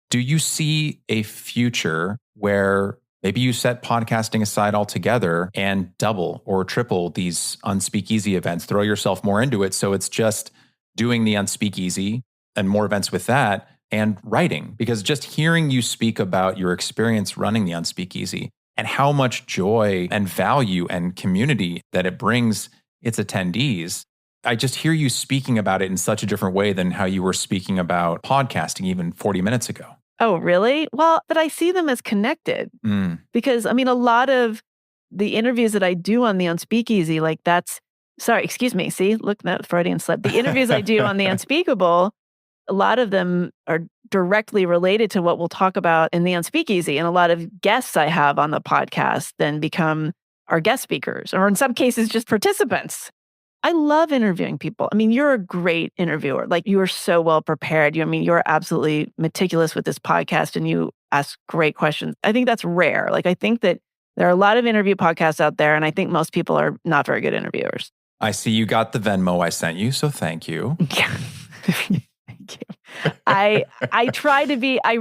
Speaker 1: Do you see a future where maybe you set podcasting aside altogether and double or triple these Unspeakeasy events, throw yourself more into it so it's just doing the Unspeakeasy and more events with that and writing? Because just hearing you speak about your experience running the Unspeakeasy and how much joy and value and community that it brings its attendees, I just hear you speaking about it in such a different way than how you were speaking about podcasting even 40 minutes ago.
Speaker 3: Oh, really? Well, but I see them as connected because, I mean, a lot of the interviews that I do on the Unspeakeasy, like see, look, that Freudian slip. The interviews I do on the Unspeakable, a lot of them are directly related to what we'll talk about in the Unspeakeasy. And a lot of guests I have on the podcast then become our guest speakers, or in some cases, just participants. I love interviewing people. I mean, you're a great interviewer. Like, you are so well prepared. You're absolutely meticulous with this podcast and you ask great questions. I think that's rare. Like, I think that there are a lot of interview podcasts out there, and I think most people are not very good interviewers.
Speaker 1: I see you got the Venmo I sent you, so thank you.
Speaker 3: Thank you. I try to be a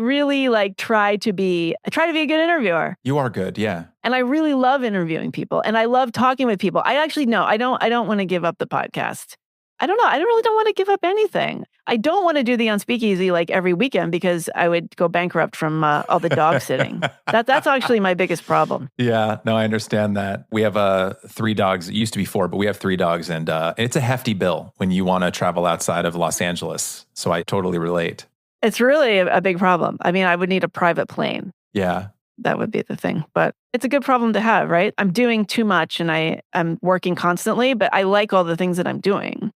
Speaker 3: good interviewer.
Speaker 1: You are good, yeah.
Speaker 3: And I really love interviewing people, and I love talking with people. I don't want to give up the podcast. I don't know. I really don't want to give up anything. I don't want to do the Unspeakeasy like every weekend because I would go bankrupt from all the dog sitting. That's actually my biggest problem.
Speaker 1: Yeah, no, I understand that. We have 3 dogs. It used to be 4, but we have 3 dogs, and it's a hefty bill when you want to travel outside of Los Angeles. So I totally relate.
Speaker 3: It's really a big problem. I mean, I would need a private plane.
Speaker 1: Yeah.
Speaker 3: That would be the thing. But it's a good problem to have, right? I'm doing too much and I'm working constantly, but I like all the things that I'm doing.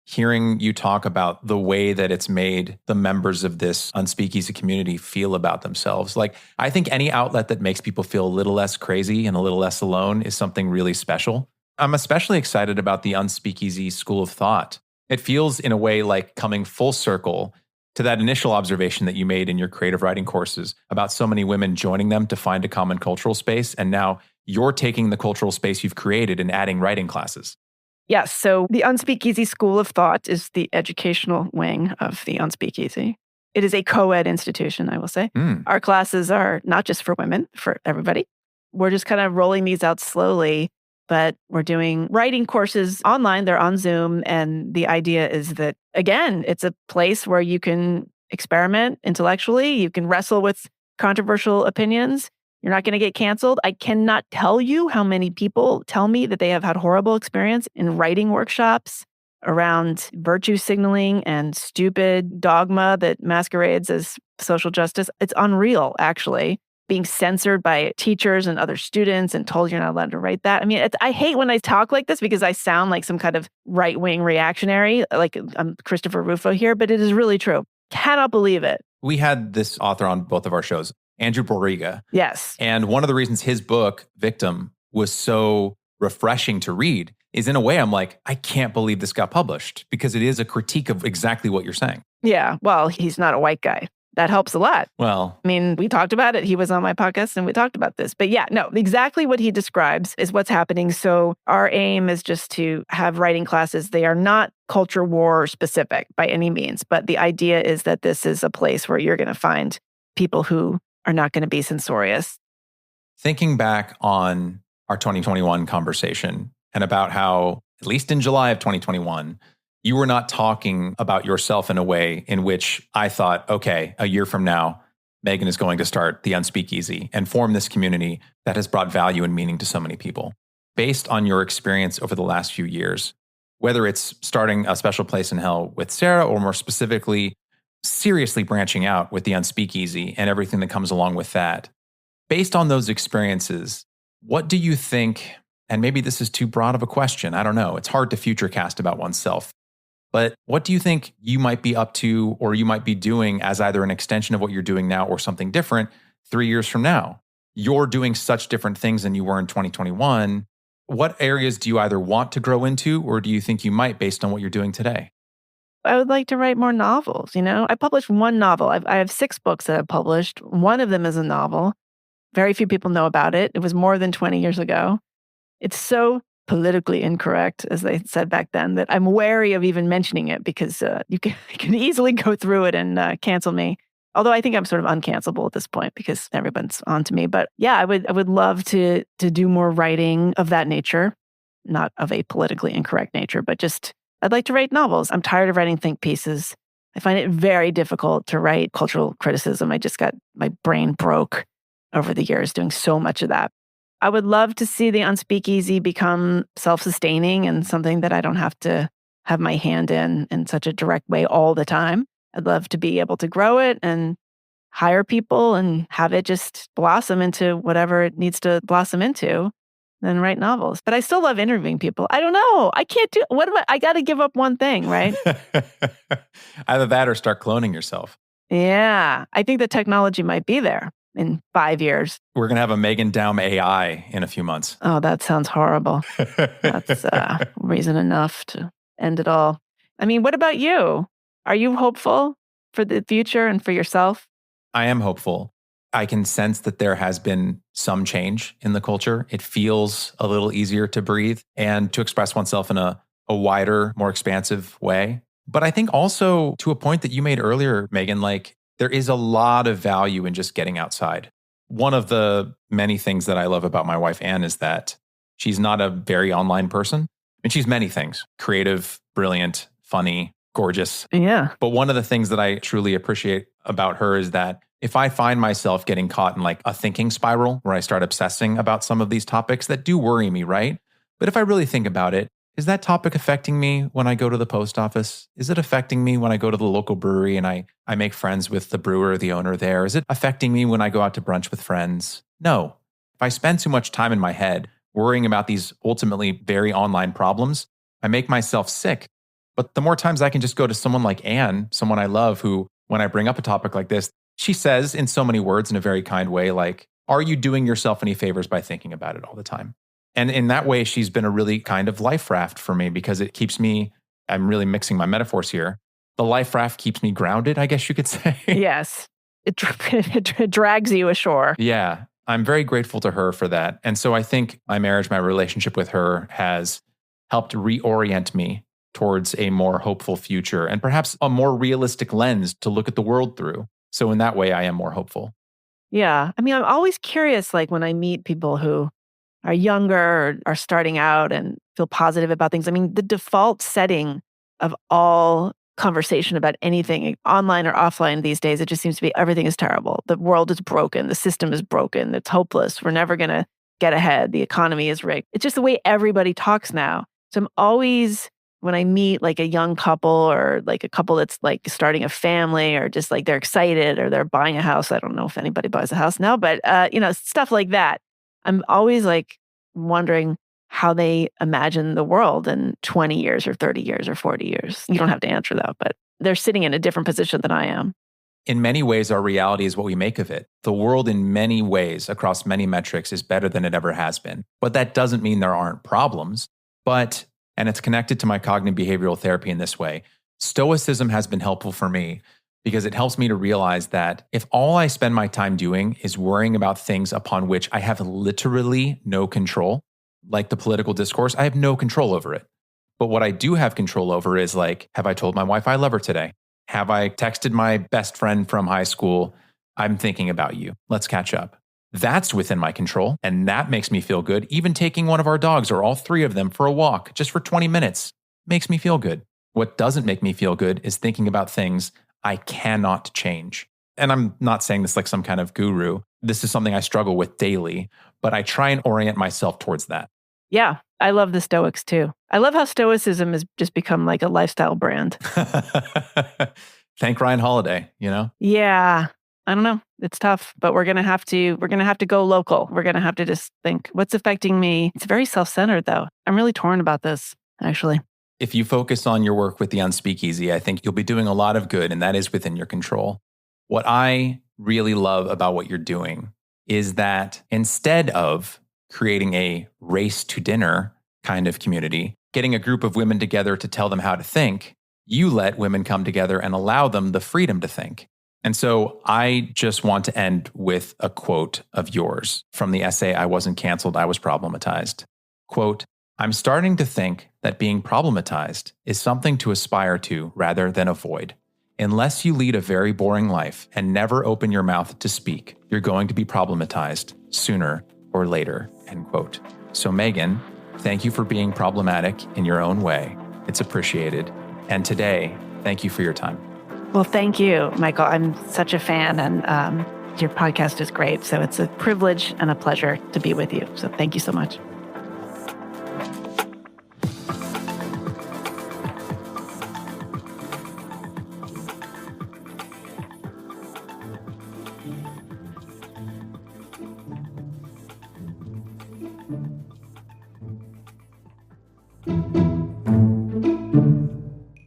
Speaker 1: Hearing you talk about the way that it's made the members of this Unspeakeasy community feel about themselves. Like, I think any outlet that makes people feel a little less crazy and a little less alone is something really special. I'm especially excited about the Unspeakeasy school of thought. It feels in a way like coming full circle to that initial observation that you made in your creative writing courses about so many women joining them to find a common cultural space. And now you're taking the cultural space you've created and adding writing classes.
Speaker 3: Yes. So the Unspeakeasy School of Thought is the educational wing of the Unspeakeasy. It is a co-ed institution, I will say. Our classes are not just for women, for everybody. We're just kind of rolling these out slowly, but we're doing writing courses online. They're on Zoom. And the idea is that, again, it's a place where you can experiment intellectually. You can wrestle with controversial opinions. You're not going to get canceled. I cannot tell you how many people tell me that they have had horrible experience in writing workshops around virtue signaling and stupid dogma that masquerades as social justice. It's unreal, actually, being censored by teachers and other students and told you're not allowed to write that. I mean, I hate when I talk like this because I sound like some kind of right-wing reactionary, like I'm Christopher Rufo here, but it is really true. Cannot believe it.
Speaker 1: We had this author on both of our shows, Andrew Borrega.
Speaker 3: Yes.
Speaker 1: And one of the reasons his book, Victim, was so refreshing to read is, in a way, I'm like, I can't believe this got published, because it is a critique of exactly what you're saying.
Speaker 3: Yeah. Well, he's not a white guy. That helps a lot.
Speaker 1: Well,
Speaker 3: I mean, we talked about it. He was on my podcast and we talked about this. But yeah, no, exactly what he describes is what's happening. So our aim is just to have writing classes. They are not culture war specific by any means, but the idea is that this is a place where you're going to find people who are not going to be censorious.
Speaker 1: Thinking back on our 2021 conversation and about how, at least in July of 2021, you were not talking about yourself in a way in which I thought, okay, a year from now, Meghan is going to start the Unspeakeasy and form this community that has brought value and meaning to so many people. Based on your experience over the last few years, whether it's starting a special place in hell with Sarah, or more specifically, seriously branching out with the Unspeakeasy and everything that comes along with that. Based on those experiences, what do you think, and maybe this is too broad of a question, I don't know, it's hard to futurecast about oneself, but what do you think you might be up to, or you might be doing as either an extension of what you're doing now or something different 3 years from now? You're doing such different things than you were in 2021. What areas do you either want to grow into, or do you think you might based on what you're doing today?
Speaker 3: I would like to write more novels. I published one novel. I have 6 books that I've published. One of them is a novel. Very few people know about it. It was more than 20 years ago. It's so politically incorrect, as they said back then, that I'm wary of even mentioning it because you can easily go through it and cancel me. Although I think I'm sort of uncancelable at this point because everyone's on to me. But yeah, I would love to do more writing of that nature, not of a politically incorrect nature, but just I'd like to write novels. I'm tired of writing think pieces. I find it very difficult to write cultural criticism. My brain broke over the years doing so much of that. I would love to see the Unspeakeasy become self-sustaining and something that I don't have to have my hand in such a direct way all the time. I'd love to be able to grow it and hire people and have it just blossom into whatever it needs to blossom into, then write novels. But I still love interviewing people. I don't know. I can't do, I got to give up one thing, right?
Speaker 1: Either that or start cloning yourself.
Speaker 3: Yeah. I think the technology might be there in 5 years.
Speaker 1: We're going to have a Meghan Daum AI in a few months.
Speaker 3: Oh, that sounds horrible. That's reason enough to end it all. I mean, what about you? Are you hopeful for the future and for yourself?
Speaker 1: I am hopeful. I can sense that there has been some change in the culture. It feels a little easier to breathe and to express oneself in a wider, more expansive way. But I think also to a point that you made earlier, Meghan, like there is a lot of value in just getting outside. One of the many things that I love about my wife, Anne, is that she's not a very online person. And she's many things: creative, brilliant, funny, gorgeous.
Speaker 3: Yeah.
Speaker 1: But one of the things that I truly appreciate about her is that if I find myself getting caught in like a thinking spiral where I start obsessing about some of these topics that do worry me, right? But if I really think about it, Is that topic affecting me when I go to the post office? Is it affecting me when I go to the local brewery and I make friends with the brewer or the owner there? Is it affecting me when I go out to brunch with friends? No. If I spend too much time in my head worrying about these ultimately very online problems, I make myself sick. But the more times I can just go to someone like Anne, someone I love, who, when I bring up a topic like this, she says in so many words in a very kind way, like, are you doing yourself any favors by thinking about it all the time? And in that way, she's been a really kind of life raft for me because it keeps me, I'm really mixing my metaphors here. The life raft keeps me grounded, I guess you could say.
Speaker 3: Yes. It drags you ashore.
Speaker 1: Yeah. I'm very grateful to her for that. And so I think my marriage, my relationship with her has helped reorient me towards a more hopeful future and perhaps a more realistic lens to look at the world through. So in that way, I am more hopeful.
Speaker 3: Yeah. I mean, I'm always curious, like when I meet people who are younger or are starting out and feel positive about things. I mean, the default setting of all conversation about anything, online or offline these days, it just seems to be everything is terrible. The world is broken. The system is broken. It's hopeless. We're never going to get ahead. The economy is rigged. It's just the way everybody talks now. So I'm always, when I meet like a young couple or like a couple that's like starting a family or just like they're excited or they're buying a house. I don't know if anybody buys a house now, but stuff like that. I'm always like wondering how they imagine the world in 20 years or 30 years or 40 years. You don't have to answer that, but they're sitting in a different position than I am.
Speaker 1: In many ways, our reality is what we make of it. The world in many ways, across many metrics, is better than it ever has been. But that doesn't mean there aren't problems. But, and it's connected to my cognitive behavioral therapy in this way, Stoicism has been helpful for me because it helps me to realize that if all I spend my time doing is worrying about things upon which I have literally no control, like the political discourse, I have no control over it. But what I do have control over is like, have I told my wife I love her today? Have I texted my best friend from high school? I'm thinking about you. Let's catch up. That's within my control, and that makes me feel good. Even taking one of our dogs or all three of them for a walk just for 20 minutes makes me feel good. What doesn't make me feel good is thinking about things I cannot change. And I'm not saying this like some kind of guru. This is something I struggle with daily, but I try and orient myself towards that.
Speaker 3: Yeah, I love the Stoics too. I love how Stoicism has just become like a lifestyle brand.
Speaker 1: Thank Ryan Holiday, you know?
Speaker 3: Yeah. I don't know. It's tough, but we're going to have to go local. We're going to have to just think, what's affecting me? It's very self-centered though. I'm really torn about this, actually.
Speaker 1: If you focus on your work with the Unspeakeasy, I think you'll be doing a lot of good, and that is within your control. What I really love about what you're doing is that instead of creating a race to dinner kind of community, getting a group of women together to tell them how to think, you let women come together and allow them the freedom to think. And so I just want to end with a quote of yours from the essay, I Wasn't Canceled, I Was Problematized. Quote, I'm starting to think that being problematized is something to aspire to rather than avoid. Unless you lead a very boring life and never open your mouth to speak, you're going to be problematized sooner or later, end quote. So Meghan, thank you for being problematic in your own way. It's appreciated. And today, thank you for your time.
Speaker 3: Well, thank you, Michael. I'm such a fan, and your podcast is great. So it's a privilege and a pleasure to be with you. So thank you so much.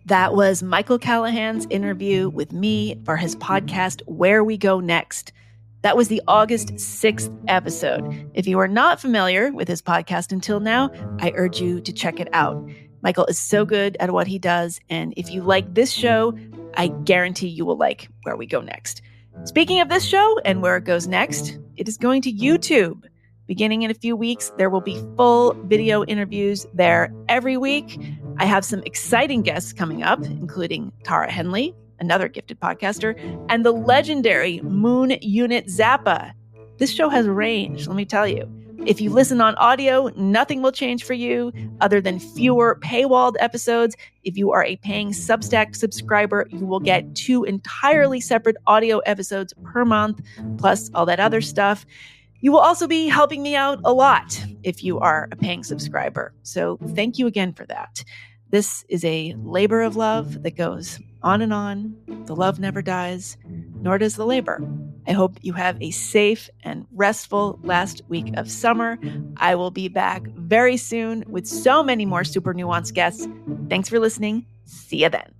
Speaker 2: That was Michael Callahan's interview with me for his podcast, Where We Go Next. That was the August 6th episode. If you are not familiar with his podcast until now, I urge you to check it out. Michael is so good at what he does, and if you like this show, I guarantee you will like Where We Go Next. Speaking of this show and where it goes next, it is going to YouTube. Beginning in a few weeks, there will be full video interviews there every week. I have some exciting guests coming up, including Tara Henley, another gifted podcaster, and the legendary Moon Unit Zappa. This show has range, let me tell you. If you listen on audio, nothing will change for you other than fewer paywalled episodes. If you are a paying Substack subscriber, you will get 2 entirely separate audio episodes per month, plus all that other stuff. You will also be helping me out a lot if you are a paying subscriber. So thank you again for that. This is a labor of love that goes on and on. The love never dies, nor does the labor. I hope you have a safe and restful last week of summer. I will be back very soon with so many more super nuanced guests. Thanks for listening. See you then.